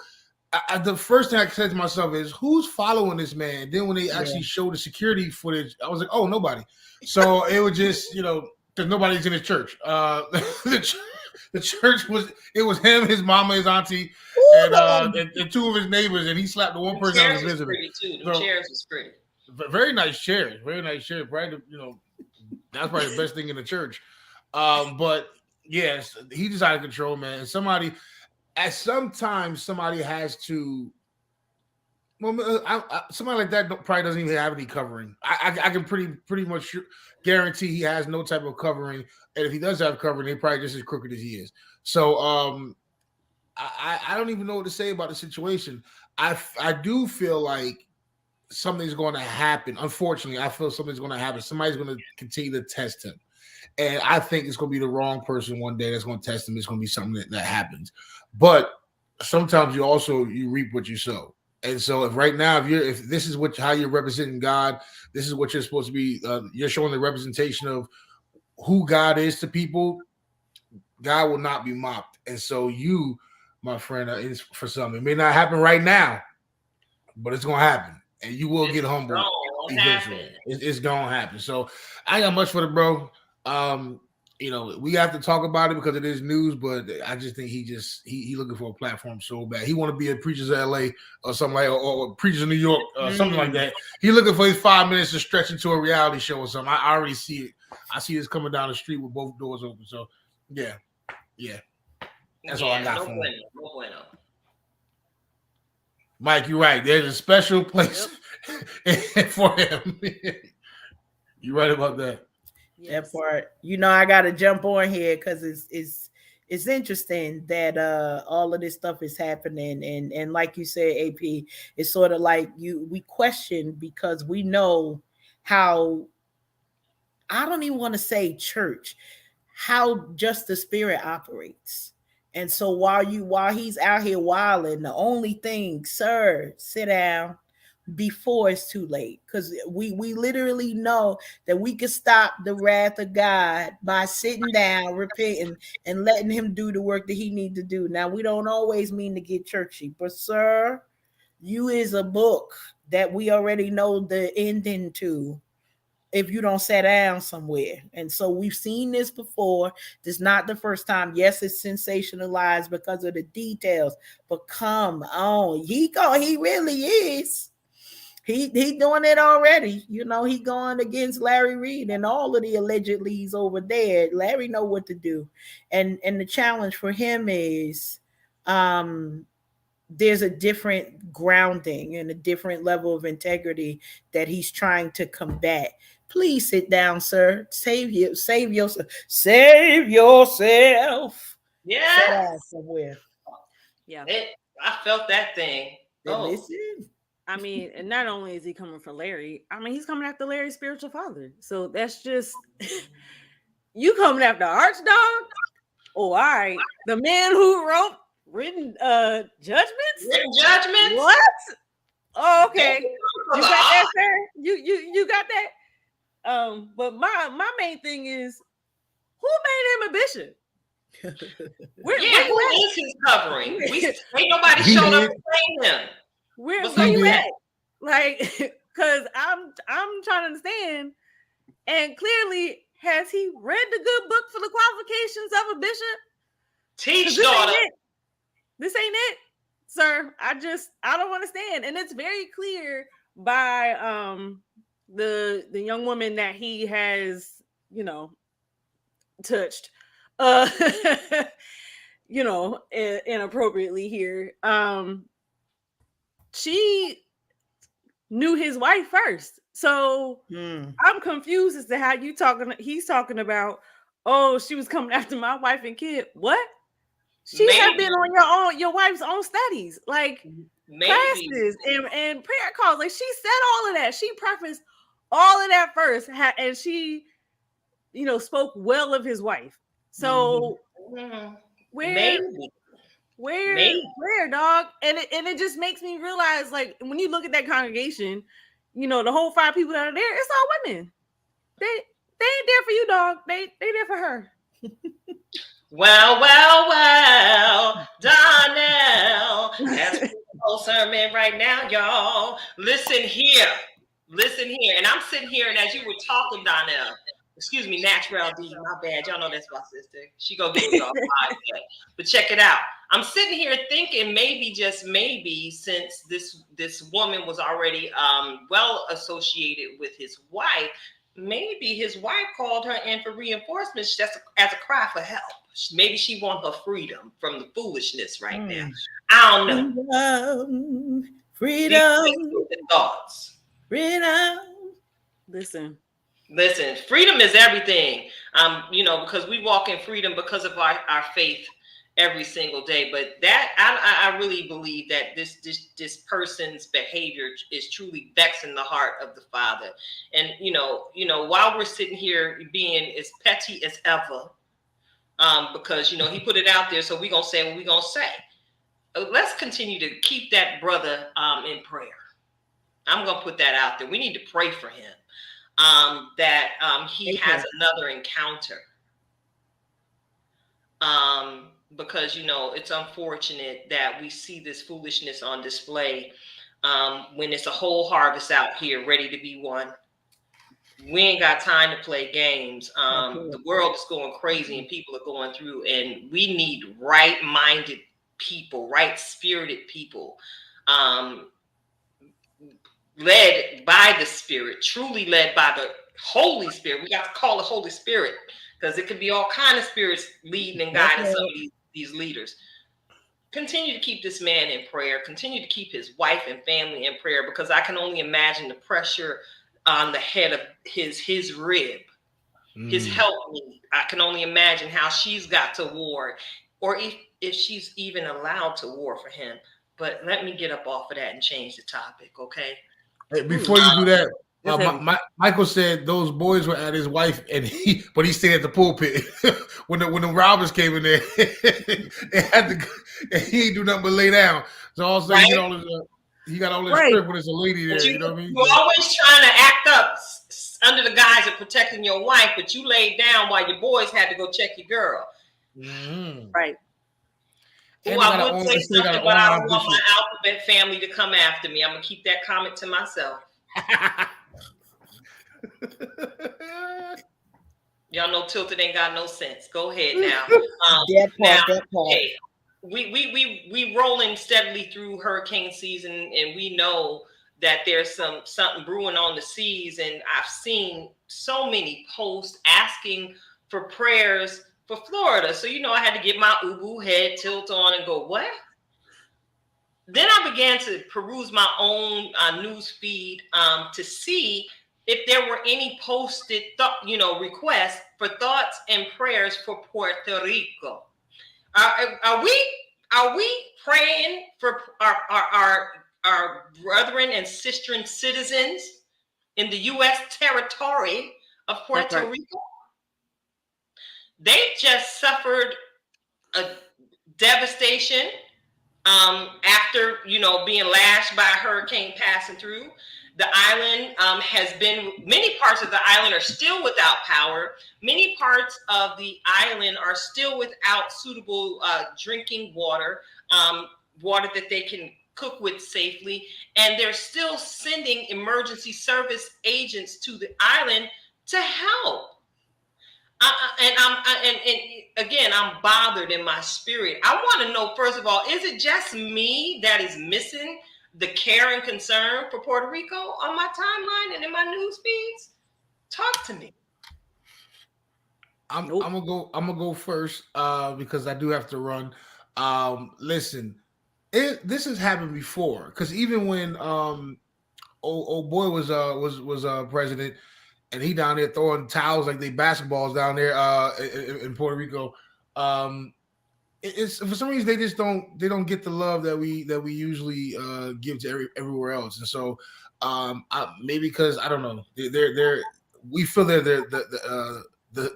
The first thing I said to myself is, who's following this man? Then when they actually showed the security footage, I was like, oh, nobody. So it was just, because nobody's in his church. The church was him, his mama, his auntie, and two of his neighbors, and he slapped the one person that was visiting.
The chairs was pretty.
Very nice chairs. Very nice chairs. Probably, that's probably the best thing in the church. But yes, he just out of control, man. And somebody has to. Well, somebody like that probably doesn't even have any covering. I can pretty much guarantee he has no type of covering, and if he does have covering, he's probably just as crooked as he is. So I don't even know what to say about the situation. I do feel like something's going to happen. Unfortunately, I feel something's going to happen. Somebody's going to continue to test him, and I think it's going to be the wrong person one day that's going to test him. It's going to be something that happens. But sometimes you reap what you sow. And so if this is how you're representing God, this is what you're supposed to be. You're showing the representation of who God is to people. God will not be mocked. And so you, my friend, is for something. It may not happen right now, but it's going to happen. And you will get humbled eventually. It's going to happen. So I ain't got much for the bro. We have to talk about it because it is news, but I just think he looking for a platform so bad. He want to be a Preachers of LA or something like, or Preachers of New York, something like that. He looking for his 5 minutes to stretch into a reality show or something. I already see it. I see this coming down the street with both doors open. So yeah. That's all I got for him.
No bueno.
Mike, you're right. There's a special place for him. You're right about that.
That part, I gotta jump on here because it's it's interesting that all of this stuff is happening, and like you said, AP, it's sort of like we question because we know how, I don't even want to say church, how just the spirit operates. And so while he's out here wilding, the only thing, sir, sit down before it's too late. Because we literally know that we can stop the wrath of God by sitting down, repenting, and letting him do the work that he needs to do. Now, we don't always mean to get churchy, but sir, you is a book that we already know the ending to if you don't sit down somewhere. And so we've seen this before. This is not the first time. Yes, it's sensationalized because of the details, but come on. He really is. He doing it already. You know, he going against Larry Reed and all of the allegedlys over there. Larry know what to do. And the challenge for him is there's a different grounding and a different level of integrity that he's trying to combat. Please sit down, sir. Save yourself. Save yourself.
Yeah.
Sit down somewhere.
Yeah.
I felt that thing.
Listen.
I mean, and not only is he coming for Larry, I mean, he's coming after Larry's spiritual father. So that's just you coming after Archdog? Oh, all right. The man who wrote written judgments?
Written judgments?
What? Oh, okay. You got that, sir? You got that? But my main thing is, who made him a bishop?
Who is his covering? Ain't nobody showed up to claim him.
Where you at? Like, because I'm trying to understand. And clearly, has he read the good book for the qualifications of a bishop?
Teach, daughter.
This ain't it, sir. I don't understand. And it's very clear by the young woman that he has, touched inappropriately here. She knew his wife first. So I'm confused as to how he's talking about, oh, she was coming after my wife and kid. What? She had been on your wife's own studies, like classes and prayer calls. Like, she said all of that. She prefaced all of that first, and she, spoke well of his wife. So where, dog? And it just makes me realize, like, when you look at that congregation, the whole 5 people that are there, it's all women. They ain't there for you, dog. They there for her.
Well, Donnell, that's the whole sermon right now, y'all. Listen here, and I'm sitting here, and as you were talking, Donnell, excuse me, Natural D, my bad, y'all know that's my sister. She gonna give us all 5 days. But check it out. I'm sitting here thinking maybe, just maybe, since this woman was already well associated with his wife, maybe his wife called her in for reinforcements just as a cry for help. Maybe she wants her freedom from the foolishness right now. I don't know.
Freedom.
Thoughts.
Freedom.
Listen,
freedom is everything. Because we walk in freedom because of our faith every single day. But that I really believe that this person's behavior is truly vexing the heart of the Father. And while we're sitting here being as petty as ever, because he put it out there, so we're gonna say what we're gonna say. Let's continue to keep that brother in prayer. I'm gonna put that out there. We need to pray for him. That he has another encounter. Because it's unfortunate that we see this foolishness on display when it's a whole harvest out here ready to be won. We ain't got time to play games. The world is going crazy and people are going through, and we need right-minded people, right-spirited people, led by the Spirit, truly led by the Holy Spirit. We got to call the Holy Spirit, because it could be all kind of spirits leading and guiding some of these leaders. Continue to keep this man in prayer. Continue to keep his wife and family in prayer, because I can only imagine the pressure on the head of his rib his helpmeet. I can only imagine how she's got to war, or if she's even allowed to war for him. But let me get up off of that and change the topic, okay?
Hey, before you do that,
That's heavy.
Michael said those boys were at his wife, but he stayed at the pulpit when the robbers came in there. They had to, and he ain't do nothing but lay down. So all of a sudden, he got all his
Right.
strength when there's a lady there. You know what I mean?
You're always trying to act up under the guise of protecting your wife, but you laid down while your boys had to go check your girl.
Right.
Oh, I would say something, but I don't want my alphabet family to come after me. I'm gonna keep that comment to myself. Y'all know Tilted ain't got no sense. Go ahead now. That part. Hey, we rolling steadily through hurricane season, and we know that there's something brewing on the seas. And I've seen so many posts asking for prayers for Florida. So I had to get my ubu head tilt on and go, what? Then I began to peruse my own news feed to see if there were any posted requests for thoughts and prayers for Puerto Rico. Are we praying for our brethren and sistren citizens in the U.S. territory of Puerto Rico? They just suffered a devastation after being lashed by a hurricane passing through. The island many parts of the island are still without power. Many parts of the island are still without suitable drinking water, water that they can cook with safely. And they're still sending emergency service agents to the island to help. I'm bothered in my spirit. I want to know, first of all, is it just me that is missing the care and concern for Puerto Rico on my timeline and in my news feeds? Talk to me.
I'm gonna go first because I do have to run. Listen, this has happened before, because even when old boy was president, and he down there throwing towels like they basketballs down there in Puerto Rico. It's for some reason they just don't get the love that we usually give to everywhere else, and so maybe because I don't know, we feel they're the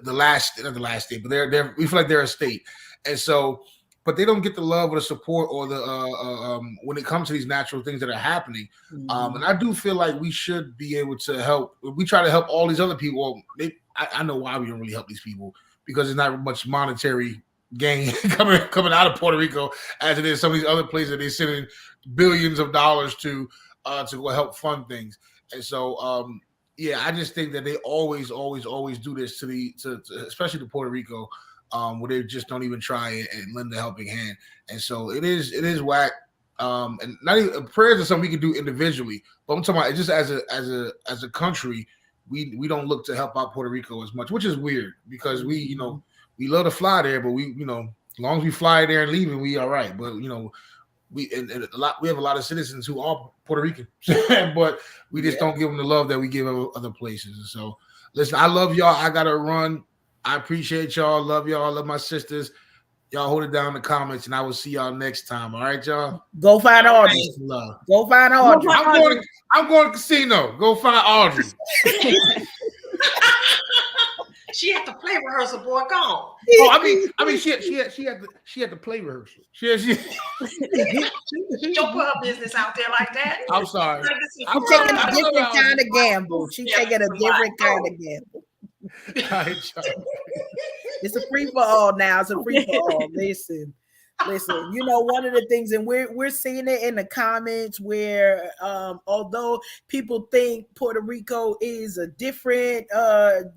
last, not the last state, but we feel like they're a state, and so. But they don't get the love or the support or the when it comes to these natural things that are happening. And I do feel like we should be able to help. We try to help all these other people. I know why we don't really help these people, because there's not much monetary gain coming out of Puerto Rico as it is some of these other places that they're sending billions of dollars to go help fund things. And so I just think that they always do this to especially to Puerto Rico. Where they just don't even try and lend a helping hand, and so it is whack. And not even prayers are something we can do individually, but I'm talking about just as a country, we don't look to help out Puerto Rico as much, which is weird because we love to fly there, but we as long as we fly there and leave it, we all right. But we have a lot of citizens who are Puerto Rican, but we just don't give them the love that we give other places. And so listen, I love y'all. I gotta run. I appreciate y'all. Love y'all. Love my sisters. Y'all hold it down in the comments, and I will see y'all next time. All right, y'all.
Go find Audrey. Go find Audrey.
I'm going to casino. Go find Audrey.
She had to play rehearsal, boy. Gone.
Oh, I mean, she had to play rehearsal. She
don't put her business out there like that.
I'm sorry.
I'm taking a different kind of gamble. She's taking a different kind of gamble. It's a free for all now. It's a free for all. Listen. One of the things, and we're seeing it in the comments where although people think Puerto Rico is a different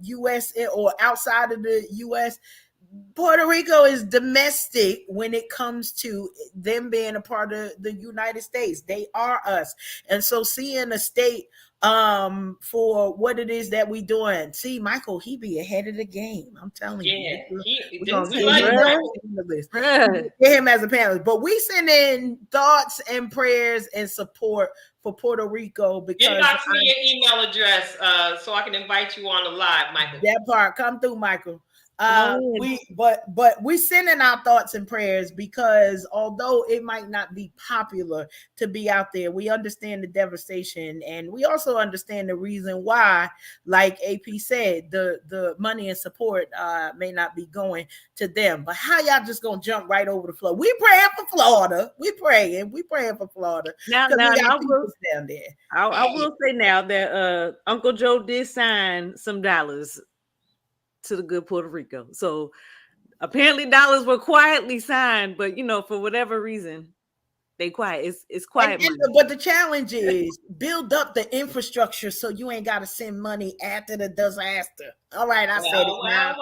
US or outside of the US, Puerto Rico is domestic when it comes to them being a part of the United States. They are us. And so seeing a state for what it is that we doing. See, Michael, he be ahead of the game. I'm telling
Yeah,
you. We're
we
gonna get
like
him
Bruh.
as
Michael.
a panelist.
Bruh.
Get him as a panelist. But we send in thoughts and prayers and support for Puerto Rico because
Inbox me your email address so I can invite you on the live, Michael.
that part come through, Michael.
Come on in.
But we sending our thoughts and prayers because although it might not be popular to be out there, we understand the devastation and we also understand the reason why, like AP said, the money and support may not be going to them. But how y'all just gonna jump right over the floor? We praying for Florida. We praying for Florida.
Now,
Because we got
I will,
people down there.
I will say now that Uncle Joe did sign some dollars to the good Puerto Rico. So apparently dollars were quietly signed, but for whatever reason, they quiet. It's quiet money.
But the challenge is build up the infrastructure so you ain't got to send money after the disaster. All right, I said it now.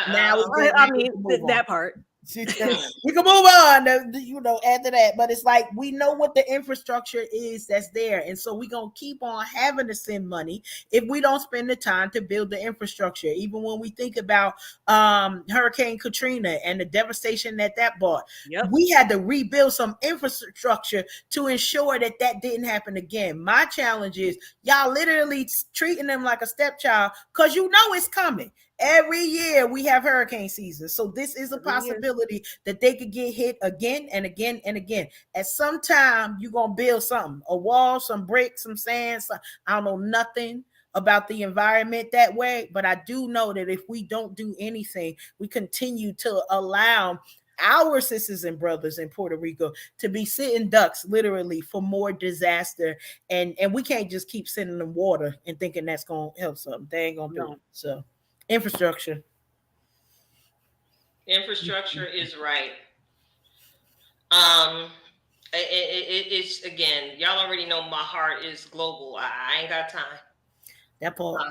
Now we can move
that
on.
part.
We can move on, after that. But it's like we know what the infrastructure is that's there, and so we're gonna keep on having to send money if we don't spend the time to build the infrastructure. Even when we think about Hurricane Katrina and the devastation that brought, we had to rebuild some infrastructure to ensure that didn't happen again. My challenge is y'all literally treating them like a stepchild because it's coming. Every year we have hurricane season. So this is a possibility that they could get hit again and again and again. At some time, you're going to build something, a wall, some bricks, some sand. I don't know nothing about the environment that way, but I do know that if we don't do anything, we continue to allow our sisters and brothers in Puerto Rico to be sitting ducks literally for more disaster. And we can't just keep sending them water and thinking that's going to help something. They ain't going to do it. So infrastructure
is right. It's again, y'all already know my heart is global. I ain't got time.
That part.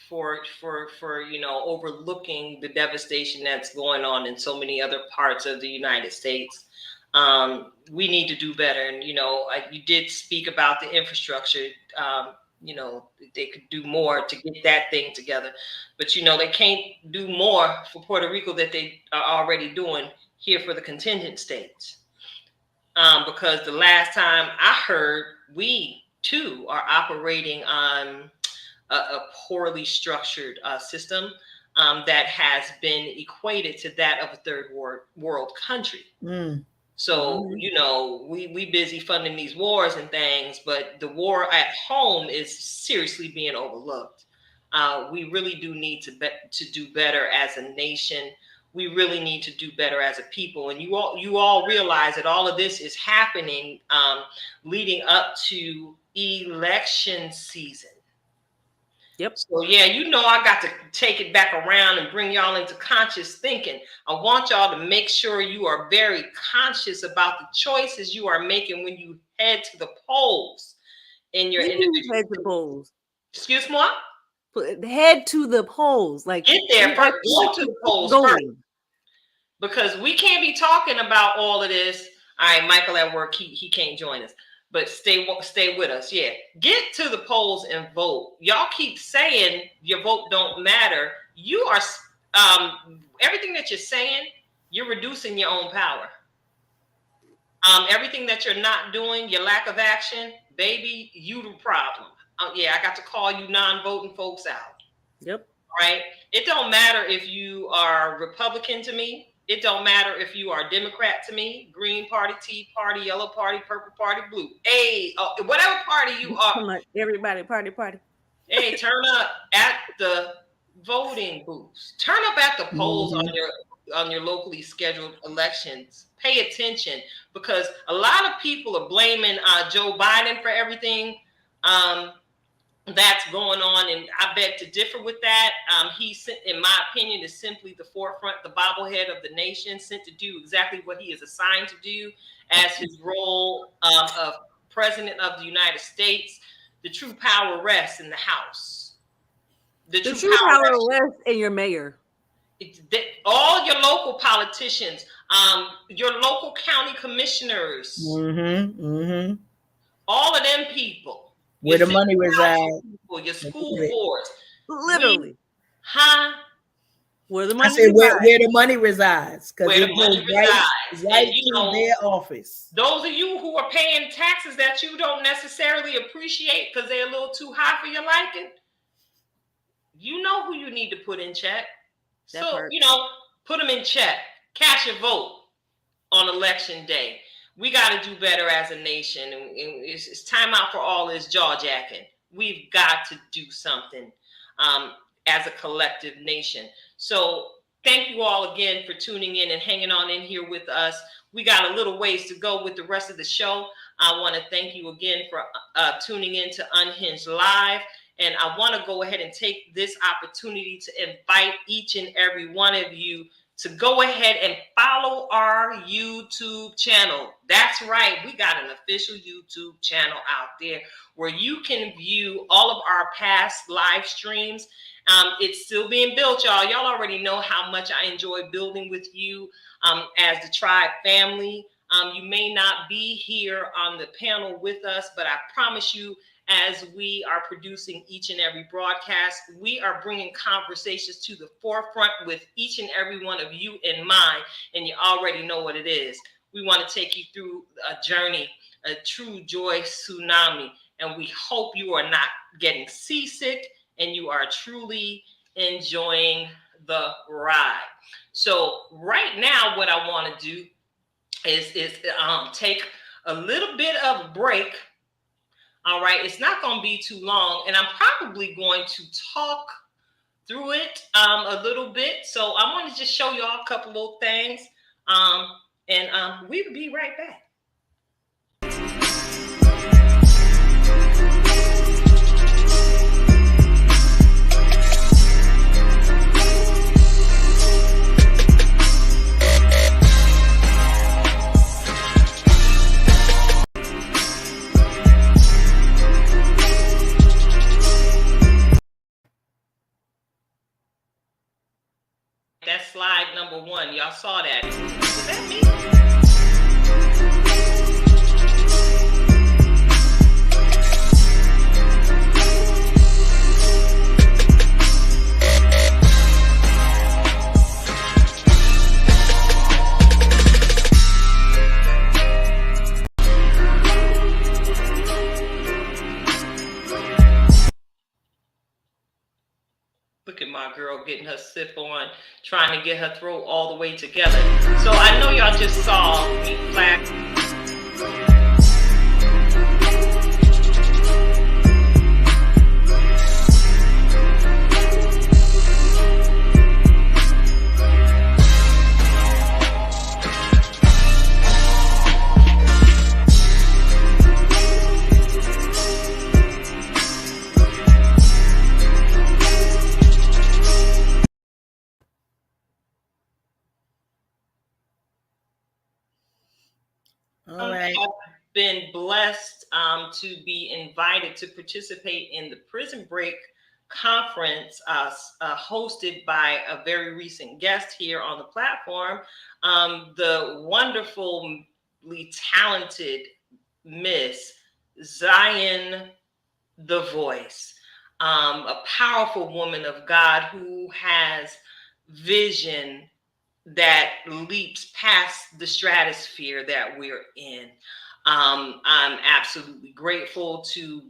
For overlooking the devastation that's going on in so many other parts of the United States. We need to do better. And you did speak about the infrastructure. They could do more to get that thing together, but they can't do more for Puerto Rico that they are already doing here for the contingent states. Because the last time I heard, we too are operating on a poorly structured system that has been equated to that of a third world country. So, we busy funding these wars and things, but the war at home is seriously being overlooked. We really do need to do better as a nation. We really need to do better as a people. And you all realize that all of this is happening leading up to election season.
Yep.
So I got to take it back around and bring y'all into conscious thinking. I want y'all to make sure you are very conscious about the choices you are making when you head to the polls in your individual.
Head to the polls.
Excuse me?
Head to the polls. Like
get there first. Go to the polls first. Because we can't be talking about all of this. All right, Michael at work, he can't join us. But stay with us. Yeah. Get to the polls and vote. Y'all keep saying your vote don't matter. You are everything that you're saying, you're reducing your own power. Everything that you're not doing, your lack of action, baby, you the problem. I got to call you non-voting folks out.
Yep.
Right? It don't matter if you are Republican to me. It don't matter if you are Democrat to me, Green Party, Tea Party, Yellow Party, Purple Party, Blue. Hey, whatever party you are.
Come on, everybody, party.
Hey, turn up at the voting booths. Turn up at the polls on your locally scheduled elections. Pay attention because a lot of people are blaming Joe Biden for everything that's going on, and I beg to differ with that. He, in my opinion, is simply the forefront, the bobblehead of the nation, sent to do exactly what he is assigned to do as his role of president of the United States. The true power rests in the House. The true power
rests in your mayor.
All your local politicians, your local county commissioners, all of them people.
Where
your
the money
city
resides.
council people, your school boards.
Literally,
Huh?
where the
I
money
said
resides.
where the money resides, because
Where
it
the
goes
money resides.
right
And, you
to
know,
their office.
those of you who are paying taxes that you don't necessarily appreciate because they're a little too high for your liking, you know who you need to put in check.
That
So,
part.
you know, put them in check. Cast your vote on election day. We got to do better as a nation. And it's time out for all this jaw jacking. We've got to do something as a collective nation. So thank you all again for tuning in and hanging on in here with us. We got a little ways to go with the rest of the show. I want to thank you again for tuning in to Unhinged Live. And I want to go ahead and take this opportunity to invite each and every one of you to go ahead and follow our YouTube channel. That's right. We got an official YouTube channel out there where you can view all of our past live streams. It's still being built, y'all. Y'all already know how much I enjoy building with you as the Tribe family. You may not be here on the panel with us, but I promise you, as we are producing each and every broadcast, we are bringing conversations to the forefront with each and every one of you in mind. And you already know what it is. We want to take you through a journey, a true joy tsunami. And we hope you are not getting seasick and you are truly enjoying the ride. So right now, what I want to do is take a little bit of a break. All right, it's not going to be too long, and I'm probably going to talk through it a little bit. So I want to just show y'all a couple little things, and we'll be right back. That's slide number 1. Y'all saw that. Is that me? Look at my girl getting her sip on, trying to get her throat all the way together. So I know y'all just saw me flash.
All right.
I've been blessed to be invited to participate in the Prison Break conference hosted by a very recent guest here on the platform, the wonderfully talented Miss Zion the Voice, a powerful woman of God who has vision that leaps past the stratosphere that we're in. I'm absolutely grateful to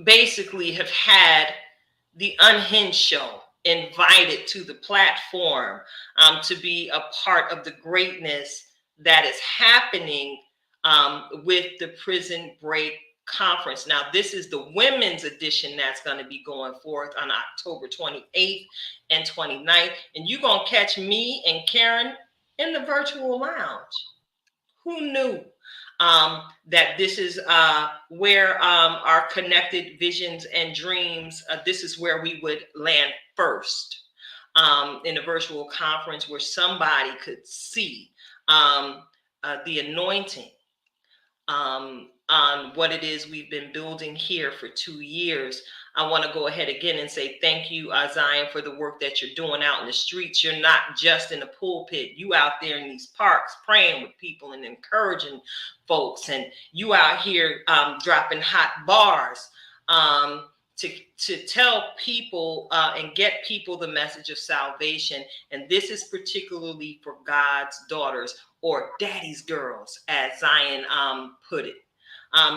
basically have had the Unhinged Show invited to the platform to be a part of the greatness that is happening with the Prison Break conference. Now, this is the women's edition that's going to be going forth on October 28th and 29th. And you're going to catch me and Karen in the virtual lounge. Who knew that this is where our connected visions and dreams, this is where we would land first in a virtual conference where somebody could see the anointing on what it is we've been building here for 2 years. I want to go ahead again and say thank you, Zion, for the work that you're doing out in the streets. You're not just in the pulpit. You out there in these parks praying with people and encouraging folks. And you out here dropping hot bars to tell people and get people the message of salvation. And this is particularly for God's daughters, or daddy's girls, as Zion put it.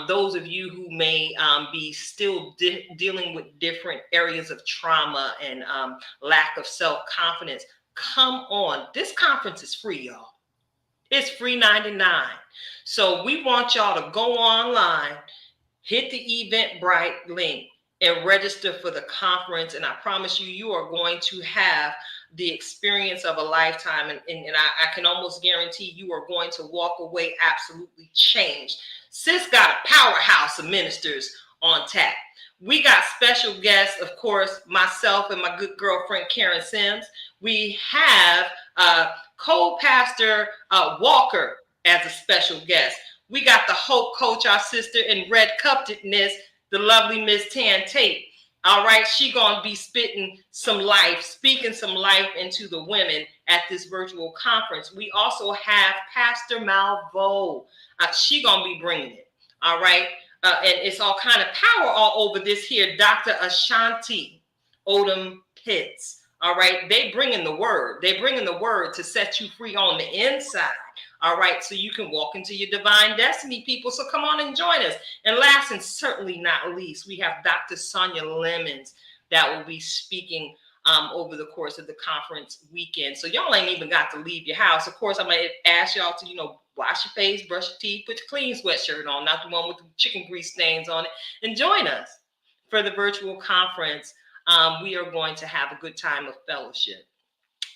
Those of you who may be still dealing with different areas of trauma and lack of self-confidence, come on. This conference is free, y'all. It's free 99. So we want y'all to go online, hit the Eventbrite link, and register for the conference. And I promise you, you are going to have the experience of a lifetime. And I can almost guarantee you are going to walk away absolutely changed. Sis got a powerhouse of ministers on tap. We got special guests, of course, myself and my good girlfriend, Karen Sims. We have co-pastor Walker as a special guest. We got the Hope Coach, our sister in red cuptedness, the lovely Miss Tan Tate. All right, she gonna be speaking some life into the women at this virtual conference. We also have Pastor Malvo. She gonna be bringing it. All right, and it's all kind of power all over this here. Dr. Ashanti Odom Pitts. All right, they bringing the word. They bringing the word to set you free on the inside. All right, so you can walk into your divine destiny, people. So come on and join us. And last and certainly not least, we have Dr. Sonia Lemons that will be speaking over the course of the conference weekend. So y'all ain't even got to leave your house. Of course, I'm going to ask y'all to, wash your face, brush your teeth, put your clean sweatshirt on, not the one with the chicken grease stains on it, and join us for the virtual conference. We are going to have a good time of fellowship.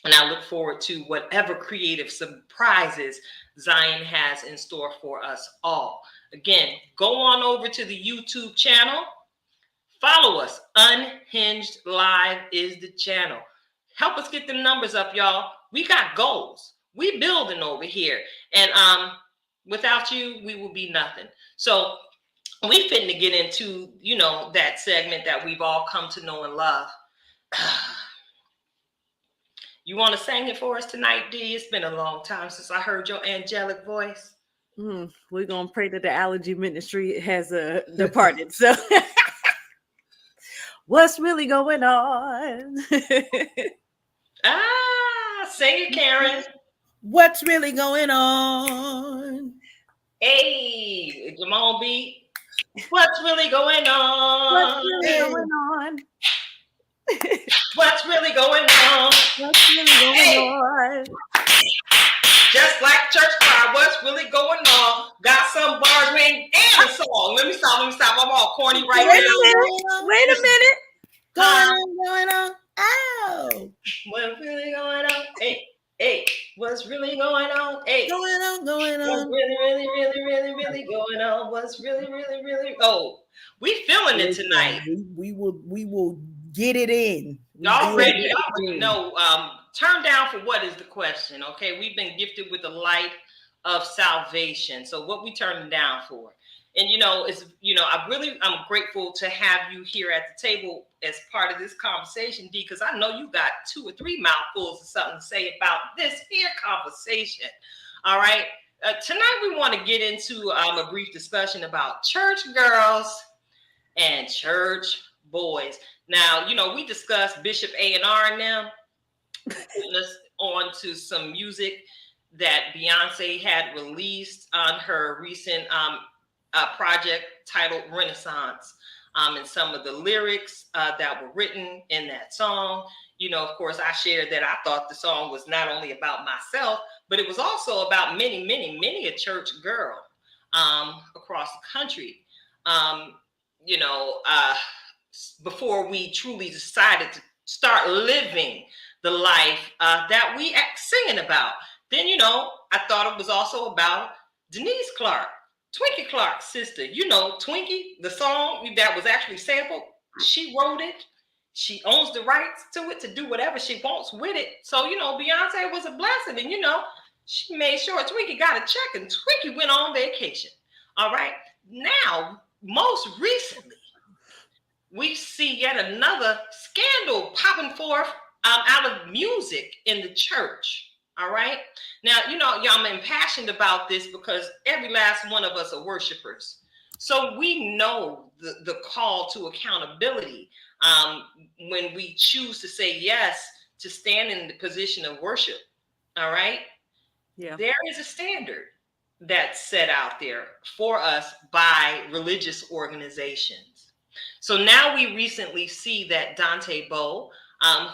And I look forward to whatever creative surprises Zion has in store for us all. Again, go on over to the YouTube channel. Follow us. Unhinged Live is the channel. Help us get them numbers up, y'all. We got goals. We building over here. And without you, we will be nothing. So we fitting to get into, that segment that we've all come to know and love. You want to sing it for us tonight, D? It's been a long time since I heard your angelic voice.
We're going to pray that the allergy ministry has departed. So what's really going on?
Sing it, Karen.
What's really going on?
Hey, Jamal B. What's really going on?
What's really going on?
What's really going on?
What's really going on?
Just like church choir, what's really going on? Got some bars, man, and a song. Let me stop. I'm all corny right now.
Wait a minute.
Going on. Oh.
What's really going on? Hey, what's really going on? Hey.
Going on.
What's really going on? What's really. Oh, we feeling it tonight.
We will get it in.
Y'all already know. Turn down for what is the question? Okay, we've been gifted with the light of salvation. So what we turning down for? And I'm grateful to have you here at the table as part of this conversation, D, because I know you got 2 or 3 mouthfuls of something to say about this here conversation. All right. Tonight we want to get into a brief discussion about church girls and church boys. Now, we discussed Bishop A&R and them. Let's on to some music that Beyonce had released on her recent project titled Renaissance, and some of the lyrics that were written in that song. Of course, I shared that I thought the song was not only about myself, but it was also about many a church girl across the country. Before we truly decided to start living the life that we singing about. Then, I thought it was also about Denise Clark, Twinkie Clark's sister. Twinkie, the song that was actually sampled, she wrote it. She owns the rights to it to do whatever she wants with it. So, Beyonce was a blessing. And, she made sure Twinkie got a check and Twinkie went on vacation. All right. now, most recently, we see yet another scandal popping forth out of music in the church. All right. Now, y'all, I'm impassioned about this because every last one of us are worshipers. So we know the call to accountability um, when we choose to say yes to stand in the position of worship. All right.
Yeah.
There is a standard that's set out there for us by religious organizations. So now we recently see that Dante Bowe,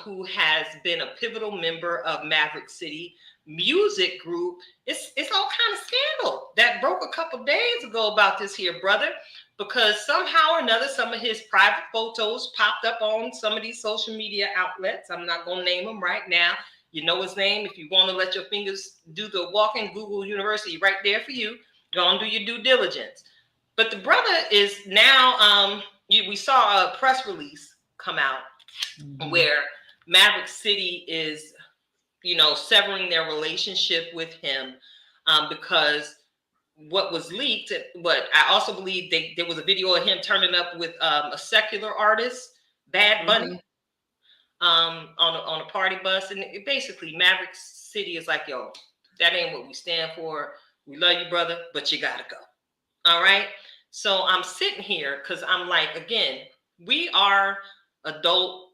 who has been a pivotal member of Maverick City Music Group, it's all kind of scandal that broke a couple days ago about this here brother, because somehow or another, some of his private photos popped up on some of these social media outlets. I'm not going to name them right now. You know his name. If you want to let your fingers do the walking, Google University right there for you. Go and do your due diligence. But the brother is now, we saw a press release come out where Maverick City is, severing their relationship with him because what was leaked, but I also believe there was a video of him turning up with a secular artist, Bad Bunny, on a party bus. And basically Maverick City is like, yo, that ain't what we stand for. We love you, brother, but you gotta go. All right. So I'm sitting here because I'm like, again, we are adult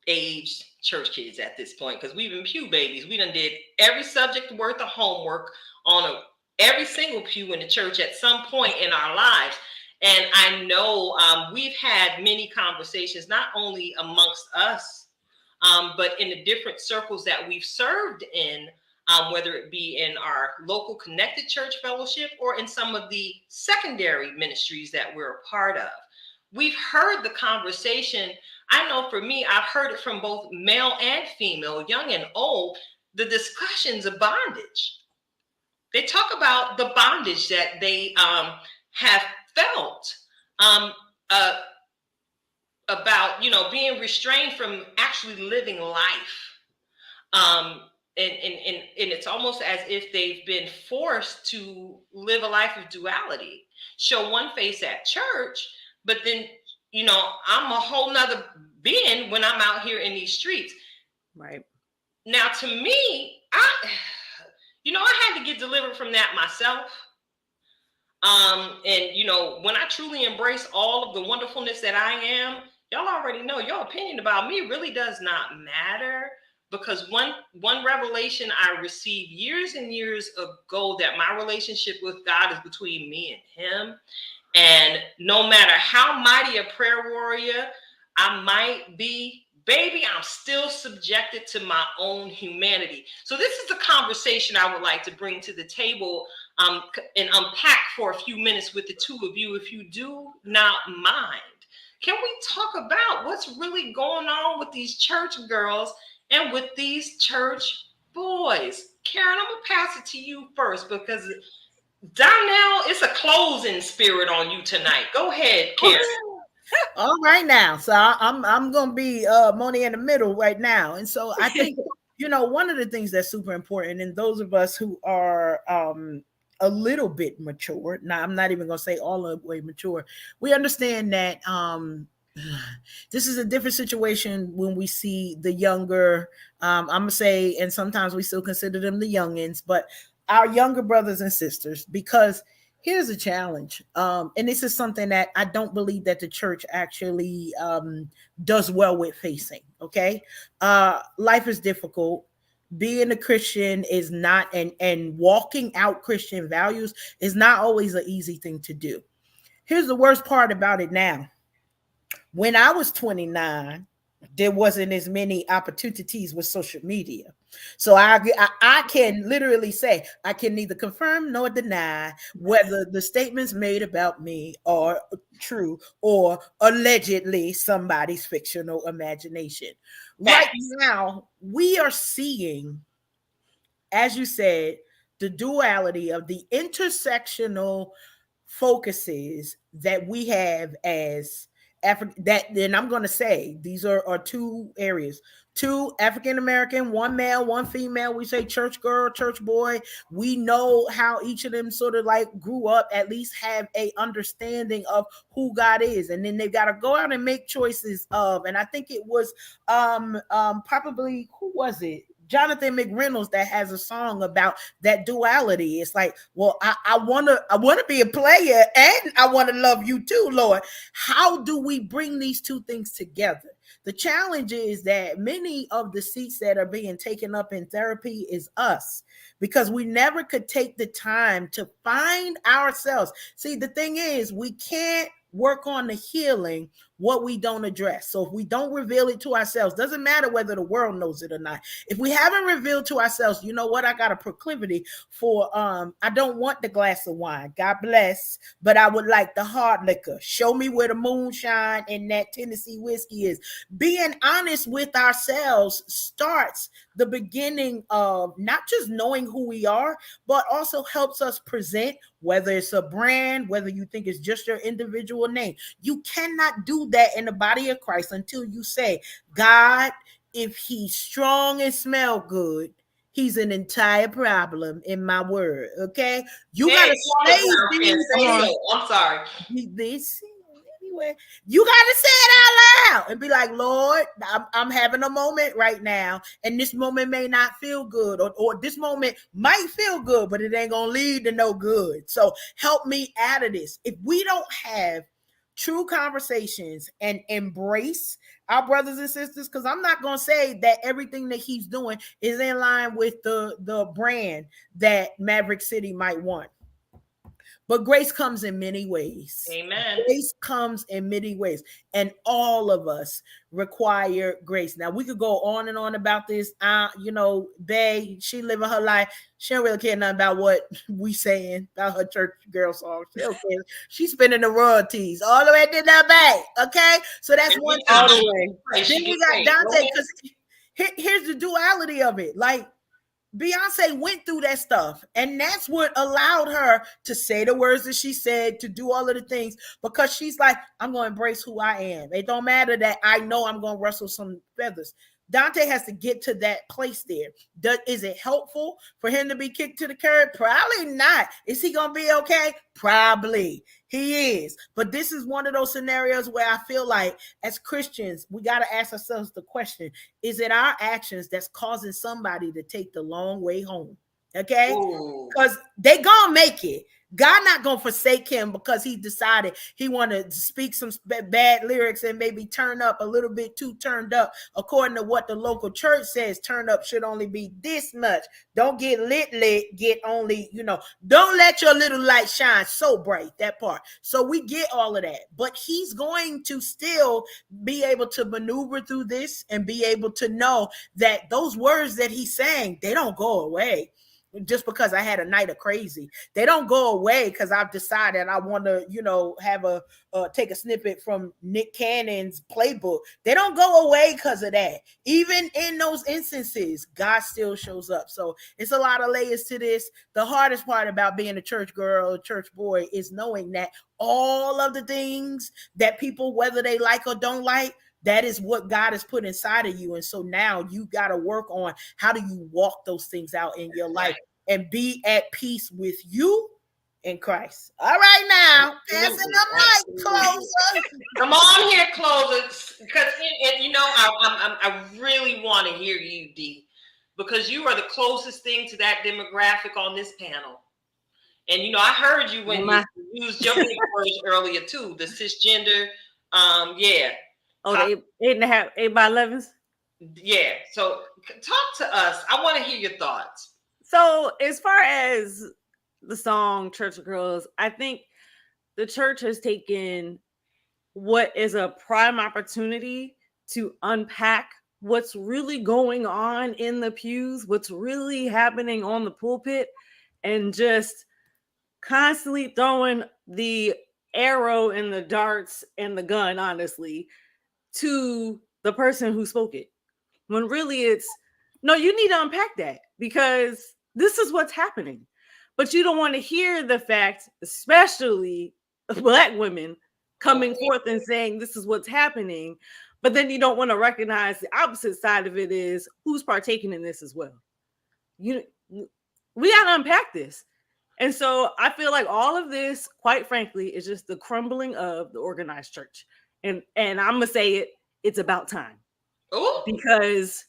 aged church kids at this point because we've been pew babies. We done did every subject worth of homework on every single pew in the church at some point in our lives. And I know we've had many conversations, not only amongst us, but in the different circles that we've served in, whether it be in our local connected church fellowship or in some of the secondary ministries that we're a part of. We've heard the conversation. I know for me, I've heard it from both male and female, young and old, the discussions of bondage. They talk about the bondage that they have felt uh, about, being restrained from actually living life. And it's almost as if they've been forced to live a life of duality, show one face at church, but then, I'm a whole nother being when I'm out here in these streets.
Right.
Now, to me, I had to get delivered from that myself. And when I truly embrace all of the wonderfulness that I am, y'all already know your opinion about me really does not matter, because one revelation I received years and years ago, that my relationship with God is between me and him. And no matter how mighty a prayer warrior I might be, baby, I'm still subjected to my own humanity. So this is the conversation I would like to bring to the table and unpack for a few minutes with the two of you, if you do not mind. Can we talk about what's really going on with these church girls and with these church boys? Karen, I'm going to pass it to you first because Donnell, it's a closing spirit on you tonight. Go ahead, Karen.
All right now. So I'm gonna be Moni in the middle right now. And so I think one of the things that's super important, and those of us who are a little bit mature, now I'm not even gonna say all the way mature, we understand that this is a different situation when we see the younger, I'm gonna say, and sometimes we still consider them the youngins, but our younger brothers and sisters, because here's a challenge. And this is something that I don't believe that the church actually does well with facing. Okay. Life is difficult. Being a Christian is not, and walking out Christian values is not always an easy thing to do. Here's the worst part about it now. When I was 29, there wasn't as many opportunities with social media. So I can literally say I can neither confirm nor deny whether the statements made about me are true or allegedly somebody's fictional imagination. Right now, we are seeing, as you said, the duality of the intersectional focuses that we have then I'm going to say these are two areas. Two African American, one male, one female. We say church girl, church boy. We know how each of them sort of like grew up, at least have a understanding of who God is. And then they've got to go out and make choices of, and I think it was probably, who was it? Jonathan McReynolds that has a song about that duality. It's like, well, I want to be a player and I want to love you too, Lord. How do we bring these two things together? The challenge is that many of the seats that are being taken up in therapy is us, because we never could take the time to find ourselves. See, the thing is, we can't work on the healing what we don't address. So if we don't reveal it to ourselves, doesn't matter whether the world knows it or not. If we haven't revealed to ourselves, you know what, I got a proclivity for I don't want the glass of wine, God bless, but I would like the hard liquor. Show me where the moonshine and that Tennessee whiskey is. Being honest with ourselves starts the beginning of not just knowing who we are, but also helps us present, whether it's a brand, whether you think it's just your individual name. You cannot do that in the body of Christ until you say, God, if he's strong and smell good, he's an entire problem in my word. Okay, you gotta say these.
I'm sorry.
This anyway. You gotta say it out loud and be like, Lord, I'm having a moment right now, and this moment may not feel good, or this moment might feel good, but it ain't gonna lead to no good. So help me out of this. If we don't have true conversations and embrace our brothers and sisters, because I'm not going to say that everything that he's doing is in line with the brand that Maverick City might want. But grace comes in many ways.
Amen.
Grace comes in many ways. And all of us require grace. Now, we could go on and on about this. Bae, she living her life. She don't really care nothing about what we saying about her church girl song. She don't care. She's spending the royalties all the way to the bank. Okay? So that's one thing.
All the way.
Then we got Dante, because here's the duality of it. Like, Beyonce went through that stuff, and that's what allowed her to say the words that she said, to do all of the things, because she's like, I'm going to embrace who I am. It don't matter that I know I'm going to rustle some feathers. Dante has to get to that place there. Is it helpful for him to be kicked to the curb? Probably not. Is he going to be okay? Probably. He is. But this is one of those scenarios where I feel like as Christians, we got to ask ourselves the question, is it our actions that's causing somebody to take the long way home? Okay? Because they gonna make it. God not gonna forsake him because he decided he wanted to speak some bad lyrics and maybe turn up a little bit too turned up. According to what the local church says, turn up should only be this much. Don't get lit, get only, don't let your little light shine so bright, that part. So we get all of that, but he's going to still be able to maneuver through this and be able to know that those words that he's saying, they don't go away. Just because I had a night of crazy, they don't go away because I've decided I want to, have take a snippet from Nick Cannon's playbook. They don't go away because of that. Even in those instances, God still shows up. So it's a lot of layers to this. The hardest part about being a church girl, a church boy, is knowing that all of the things that people, whether they like or don't like, that is what God has put inside of you. And so now you got to work on how do you walk those things out in your life and be at peace with you in Christ. All right, now, passing the mic, closer.
Come on here, closers. Because, I really want to hear you, D, because you are the closest thing to that demographic on this panel. And, I heard you when you used your big words earlier, too, the cisgender, yeah.
Oh, the 8.5, 8x11s?
Yeah. So talk to us. I want to hear your thoughts.
So as far as the song Church of Girls, I think the church has taken what is a prime opportunity to unpack what's really going on in the pews, what's really happening on the pulpit, and just constantly throwing the arrow and the darts and the gun, honestly, to the person who spoke it, when really it's no, you need to unpack that because this is what's happening. But you don't want to hear the fact, especially Black women, coming forth and saying this is what's happening, but then you don't want to recognize the opposite side of it is who's partaking in this as well. We got to unpack this. And so I feel like all of this, quite frankly, is just the crumbling of the organized church. And I'm gonna say it's about time.
Ooh.
Because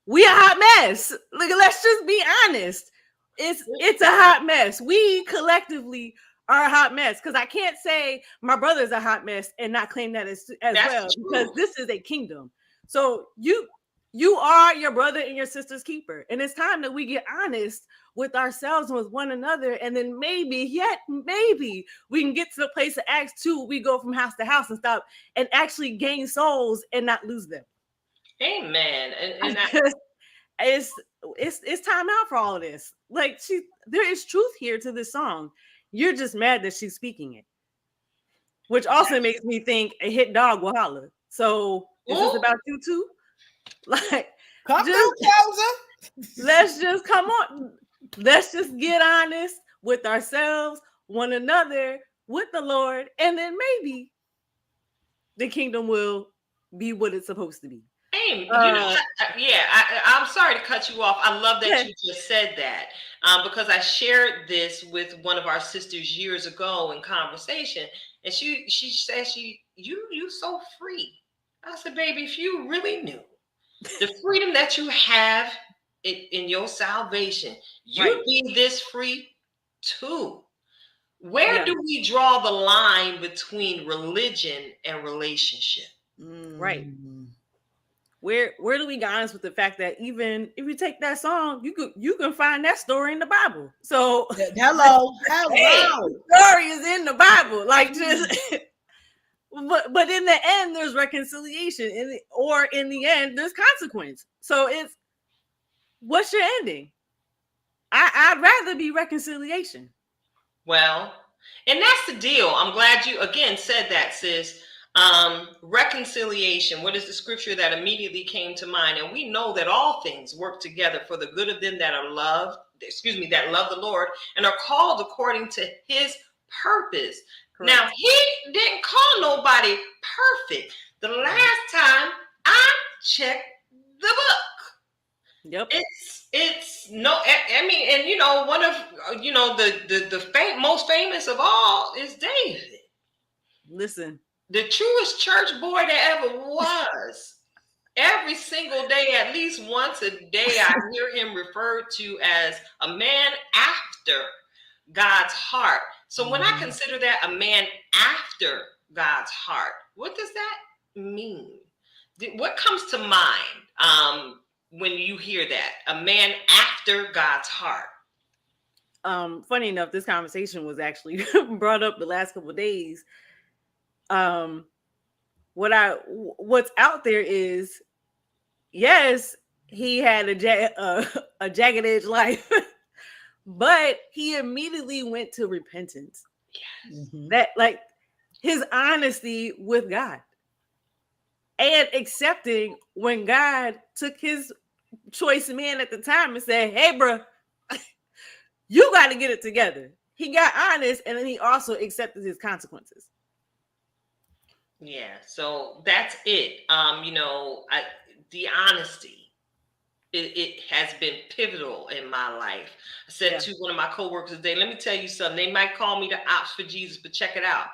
we a hot mess. Like, let's just be honest. It's a hot mess. We collectively are a hot mess. Because I can't say my brother's a hot mess and not claim that as well.
True.
Because this is a kingdom. So you are your brother and your sister's keeper. And it's time that we get honest with ourselves and with one another. And then maybe we can get to the place of Acts 2. We go from house to house and stop and actually gain souls and not lose them.
Amen. And
it's time out for all of this. Like, there is truth here to this song. You're just mad that she's speaking it. Which also makes me think a hit dog will holler. So is this about you too? Like, let's just come on. Let's just get honest with ourselves, one another, with the Lord, and then maybe the kingdom will be what it's supposed to be.
Hey, I'm sorry to cut you off. I love that you just said that because I shared this with one of our sisters years ago in conversation, and she said you so free. I said, baby, if you really knew the freedom that you have in your salvation, you'd be this free too. Where do we draw the line between religion and relationship?
Right. Where do we get honest with the fact that even if you take that song, you can find that story in the Bible. So
hello.
The story is in the Bible. Like, just but in the end, there's reconciliation. In the end, there's consequence. So it's what's your ending? I'd rather be reconciliation.
Well, and that's the deal. I'm glad you again said that, sis. Reconciliation. What is the scripture that immediately came to mind? And we know that all things work together for the good of them that love the Lord and are called according to his purpose. Correct. Now, he didn't call nobody perfect. The last time I checked the book.
Yep.
It's no, I mean, and one of the most famous of all is David.
Listen.
The truest church boy that ever was. Every single day, at least once a day, I hear him referred to as a man after God's heart. So when I consider that a man after God's heart, what does that mean? What comes to mind when you hear that? A man after God's heart.
Funny enough, this conversation was actually brought up the last couple of days. What's out there is, yes, he had a jagged edge life, but he immediately went to repentance.
Yes.
That, like, his honesty with God and accepting when God took his choice man at the time and said, hey, bro, you got to get it together. He got honest, and then he also accepted his consequences.
Yeah, so that's it. The honesty, it has been pivotal in my life. I said to one of my coworkers today, let me tell you something. They might call me the ops for Jesus, but check it out.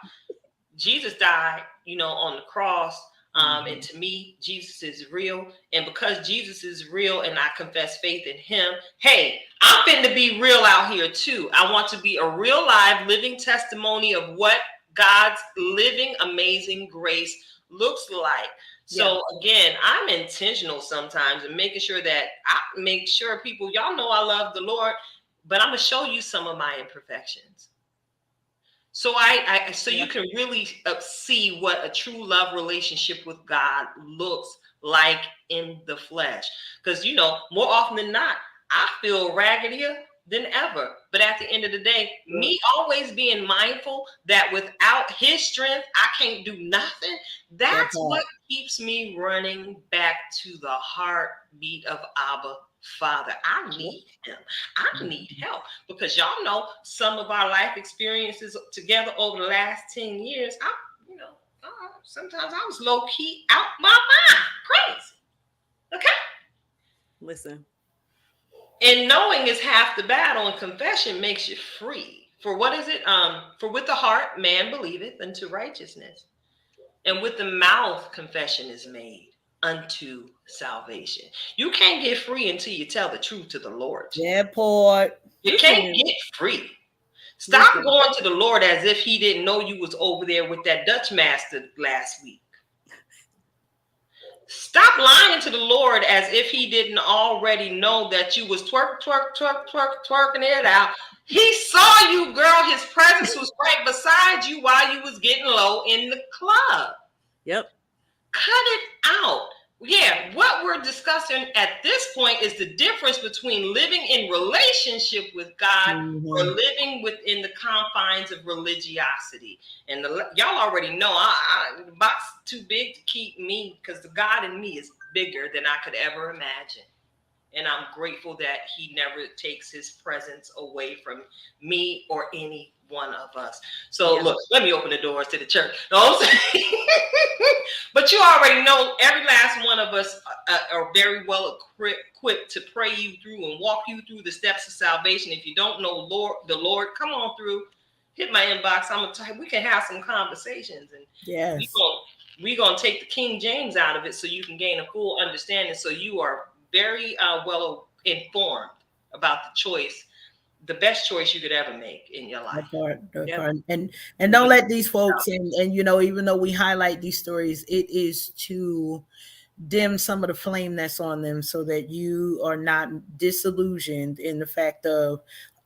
Jesus died, on the cross. And to me, Jesus is real. And because Jesus is real and I confess faith in him, hey, I'm fit to be real out here too. I want to be a real live living testimony of what God's living, amazing grace looks like. So again, I'm intentional sometimes in making sure that I make sure people, y'all know I love the Lord, but I'm going to show you some of my imperfections. So you can really see what a true love relationship with God looks like in the flesh. Because, more often than not, I feel raggedier than ever. But at the end of the day, me always being mindful that without his strength, I can't do nothing. That's what keeps me running back to the heartbeat of Abba Father. I need him. I need help because y'all know some of our life experiences together over the last 10 years. Sometimes I was low key out my mind, crazy. Okay.
Listen.
And knowing is half the battle, and confession makes you free. For what is it? For with the heart man believeth unto righteousness, and with the mouth confession is made unto salvation. You can't get free until you tell the truth to the Lord.
Airport.
You can't
Listen.
get free. Stop
Listen.
going to the Lord as if he didn't know you was over there with that Dutch master last week. Stop lying to the Lord as if he didn't already know that you was twerking it out. He saw you, girl. His presence was right beside you while you was getting low in the club.
Yep.
Cut it out. Yeah, what we're discussing at this point is the difference between living in relationship with God or living within the confines of religiosity. And y'all already know the box too big to keep me, because the God in me is bigger than I could ever imagine. And I'm grateful that he never takes his presence away from me or any one of us. So look, let me open the doors to the church. No, I'm saying? But you already know every last one of us are very well equipped to pray you through and walk you through the steps of salvation. If you don't know the Lord, come on through. Hit my inbox. I'm gonna we can have some conversations, and
Yes.
we're gonna take the King James out of it so you can gain a full understanding. So you are very well informed about the choice, the best choice you could ever make in your life.
That part. And don't let these folks, and you know, even though we highlight these stories, it is to dim some of the flame that's on them so that you are not disillusioned in the fact of,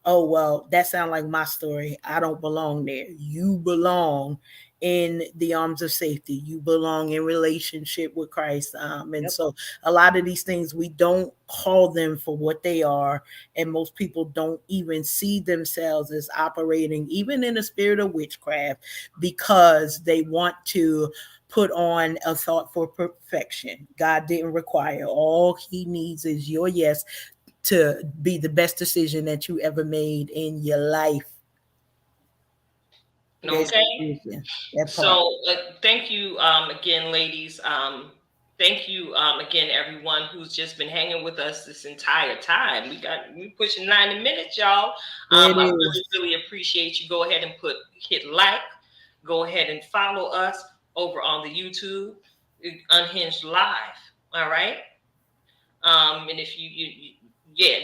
oh well, that sounds like my story, I don't belong there. You belong in the arms of safety. You belong in relationship with Christ. And so a lot of these things, we don't call them for what they are. And most people don't even see themselves as operating even in a spirit of witchcraft, because they want to put on a thought for perfection. God didn't require. All he needs is your yes to be the best decision that you ever made in your life.
Okay. So thank you again, ladies. Thank you again, everyone who's just been hanging with us this entire time. We pushing 90 minutes, y'all. I really appreciate you. Go ahead and hit like. Go ahead and follow us over on the YouTube Unhinged Live. All right. And if you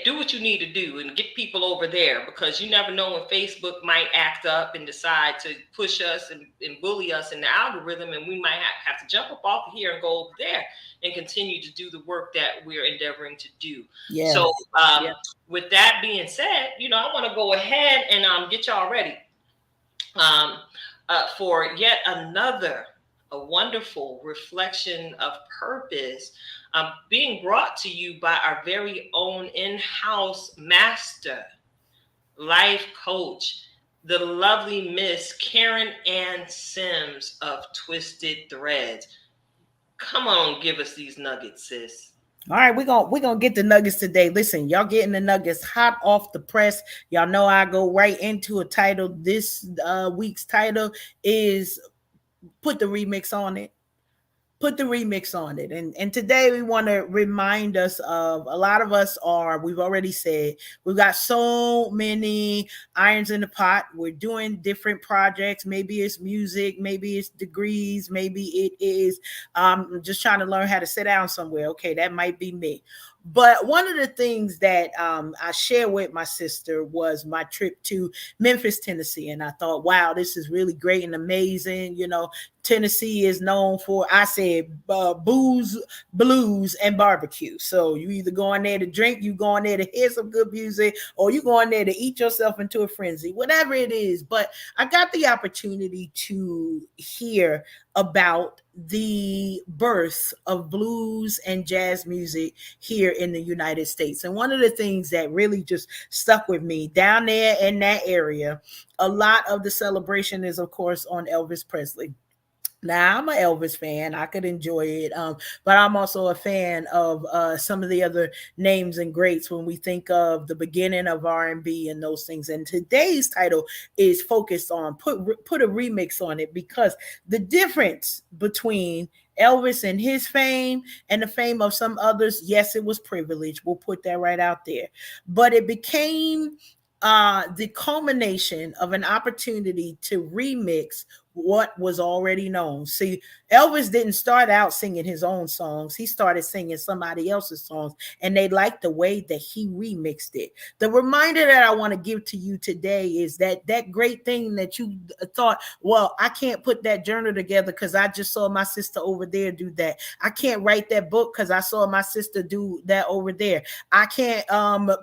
do what you need to do and get people over there, because you never know when Facebook might act up and decide to push us and bully us in the algorithm, and we might have to jump up off of here and go over there and continue to do the work that we're endeavoring to do.
Yeah.
So with that being said, I want to go ahead and get y'all ready for yet another a wonderful reflection of purpose, being brought to you by our very own in-house master, life coach, the lovely Miss Karen Ann Sims of Twisted Threads. Come on, give us these nuggets, sis.
All right, we're gonna get the nuggets today. Listen, y'all getting the nuggets hot off the press. Y'all know I go right into a title. This week's title is Put the Remix on It. Put the remix on it. And today we want to remind us of, a lot of us we've already said, we've got so many irons in the pot. We're doing different projects. Maybe it's music, maybe it's degrees, maybe it is just trying to learn how to sit down somewhere. Okay, that might be me. But one of the things that I shared with my sister was my trip to Memphis, Tennessee. And I thought, wow, this is really great and amazing. Tennessee is known for, I said, booze, blues, and barbecue. So you either going there to drink, you going there to hear some good music, or you going there to eat yourself into a frenzy, whatever it is. But I got the opportunity to hear about the birth of blues and jazz music here in the United States. And one of the things that really just stuck with me down there in that area, a lot of the celebration is, of course, on Elvis Presley. Now I'm an Elvis fan. I could enjoy it, but I'm also a fan of some of the other names and greats when we think of the beginning of R&B and those things. And today's title is focused on put a remix on it, because the difference between Elvis and his fame and the fame of some others, yes, it was privilege. We'll put that right out there, but it became the culmination of an opportunity to remix what was already known. See, Elvis didn't start out singing his own songs. He started singing somebody else's songs, and they liked the way that he remixed it. The reminder that I want to give to you today is that that great thing that you thought, well, I can't put that journal together because I just saw my sister over there do that. I can't write that book because I saw my sister do that over there. I can't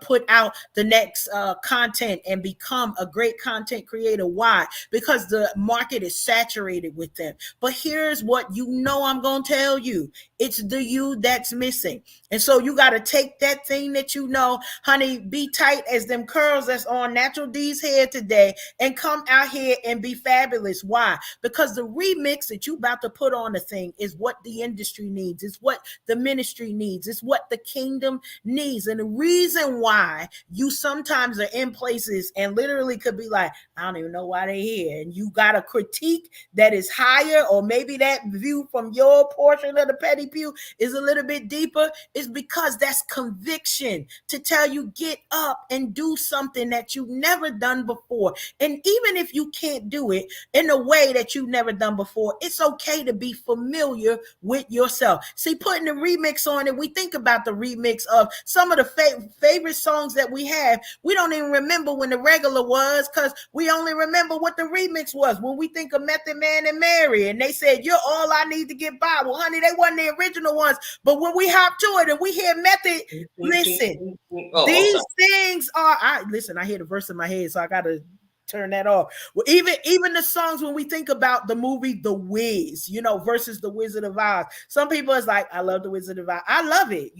put out the next content and become a great content creator. Why? Because the market is saturated with them. But here's what you know I'm going to tell you. It's the you that's missing. And so you got to take that thing that you know, honey, be tight as them curls that's on Natural D's head today and come out here and be fabulous. Why? Because the remix that you about to put on the thing is what the industry needs. It's what the ministry needs. It's what the kingdom needs. And the reason why you sometimes are in places and literally could be like, I don't even know why they're here. And you got a critique that is higher, or maybe that view from your portion of the petty pew is a little bit deeper, is because that's conviction to tell you get up and do something that you've never done before. And even if you can't do it in a way that you've never done before, it's okay to be familiar with yourself. See, putting the remix on it, we think about the remix of some of the favorite songs that we have. We don't even remember when the regular was, because we only remember what the remix was. When we think of Method Man and Mary, and they said, you're all I need to get by. Well, honey, they wasn't the original ones. But when we hop to it and we hear Method, listen, these things are, I hear the verse in my head, so I got to turn that off. Well, even the songs, when we think about the movie The Wiz, versus The Wizard of Oz, some people is like, I love The Wizard of Oz. I love it,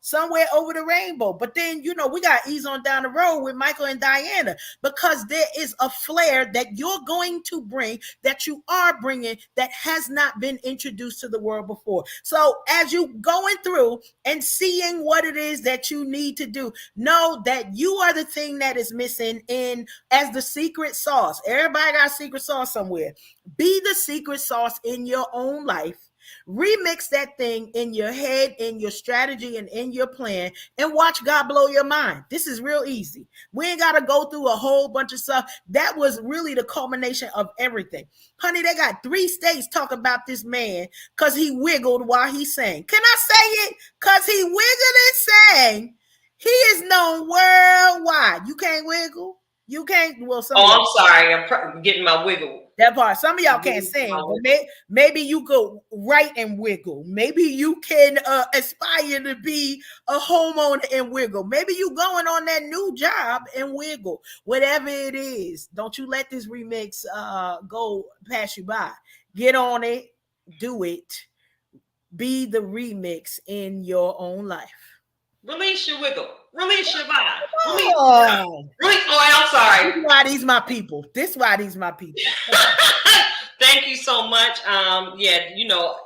Somewhere Over the Rainbow. But then, we got Ease on Down the Road with Michael and Diana, because there is a flair that you're going to bring, that you are bringing, that has not been introduced to the world before. So as you going through and seeing what it is that you need to do, know that you are the thing that is missing in as the secret sauce. Everybody got secret sauce somewhere. Be the secret sauce in your own life. Remix that thing in your head, in your strategy, and in your plan, and watch God blow your mind. This is real easy. We ain't got to go through a whole bunch of stuff. That was really the culmination of everything. Honey, they got 3 states talk about this man because he wiggled while he sang. Can I say it? Because he wiggled and sang. He is known worldwide. You can't wiggle. You can't. Well,
I'm sorry. I'm getting my wiggle.
That part. Some of y'all can't sing, but maybe you could write and wiggle. Maybe you can aspire to be a homeowner and wiggle. Maybe you going on that new job and wiggle. Whatever it is, don't you let this remix go pass you by. Get on it. Do it. Be the remix in your own life.
Release your wiggle. Release your vibe.
Oh,
I'm sorry.
This is why these my people.
Thank you so much.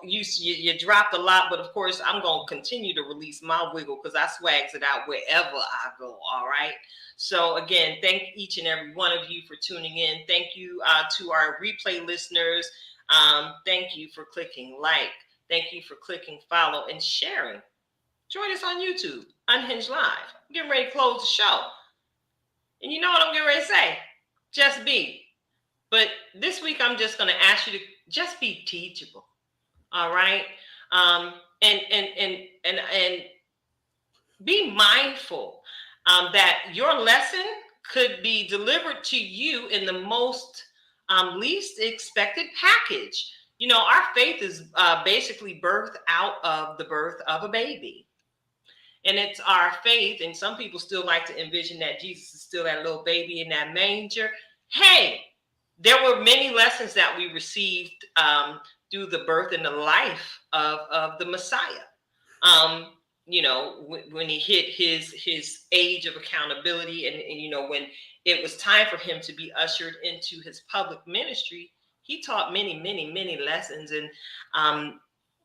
You dropped a lot, but of course I'm gonna continue to release my wiggle because I swags it out wherever I go. All right. So again, thank each and every one of you for tuning in. Thank you to our replay listeners. Thank you for clicking like. Thank you for clicking follow and sharing. Join us on YouTube, Unhinged Live. I'm getting ready to close the show. And you know what I'm getting ready to say? Just be. But this week, I'm just going to ask you to just be teachable. All right? And be mindful that your lesson could be delivered to you in the most least expected package. Our faith is basically birthed out of the birth of a baby. And it's our faith, and some people still like to envision that Jesus is still that little baby in that manger. Hey, there were many lessons that we received through the birth and the life of the Messiah. When he hit his age of accountability, and when it was time for him to be ushered into his public ministry, he taught many lessons, and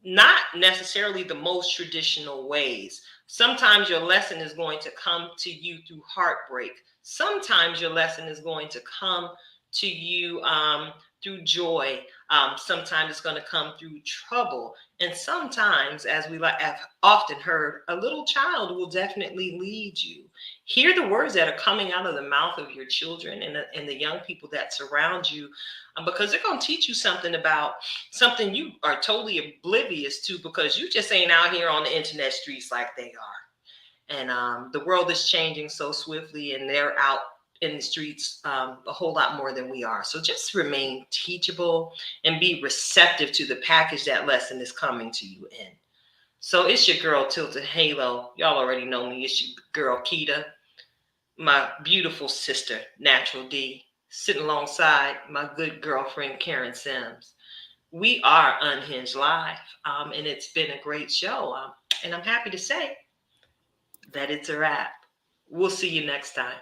not necessarily the most traditional ways. Sometimes your lesson is going to come to you through heartbreak. Sometimes your lesson is going to come to you through joy. Sometimes it's going to come through trouble. And sometimes, as we have often heard, a little child will definitely lead you. Hear the words that are coming out of the mouth of your children and the young people that surround you, because they're going to teach you something about something you are totally oblivious to, because you just ain't out here on the internet streets like they are. And the world is changing so swiftly, and they're out in the streets a whole lot more than we are. So just remain teachable and be receptive to the package that lesson is coming to you in. So it's your girl Tilted Halo. Y'all already know me. It's your girl Keita, my beautiful sister Natural D, sitting alongside my good girlfriend Karen Sims. We are Unhinged Live, and it's been a great show. And I'm happy to say that it's a wrap. We'll see you next time.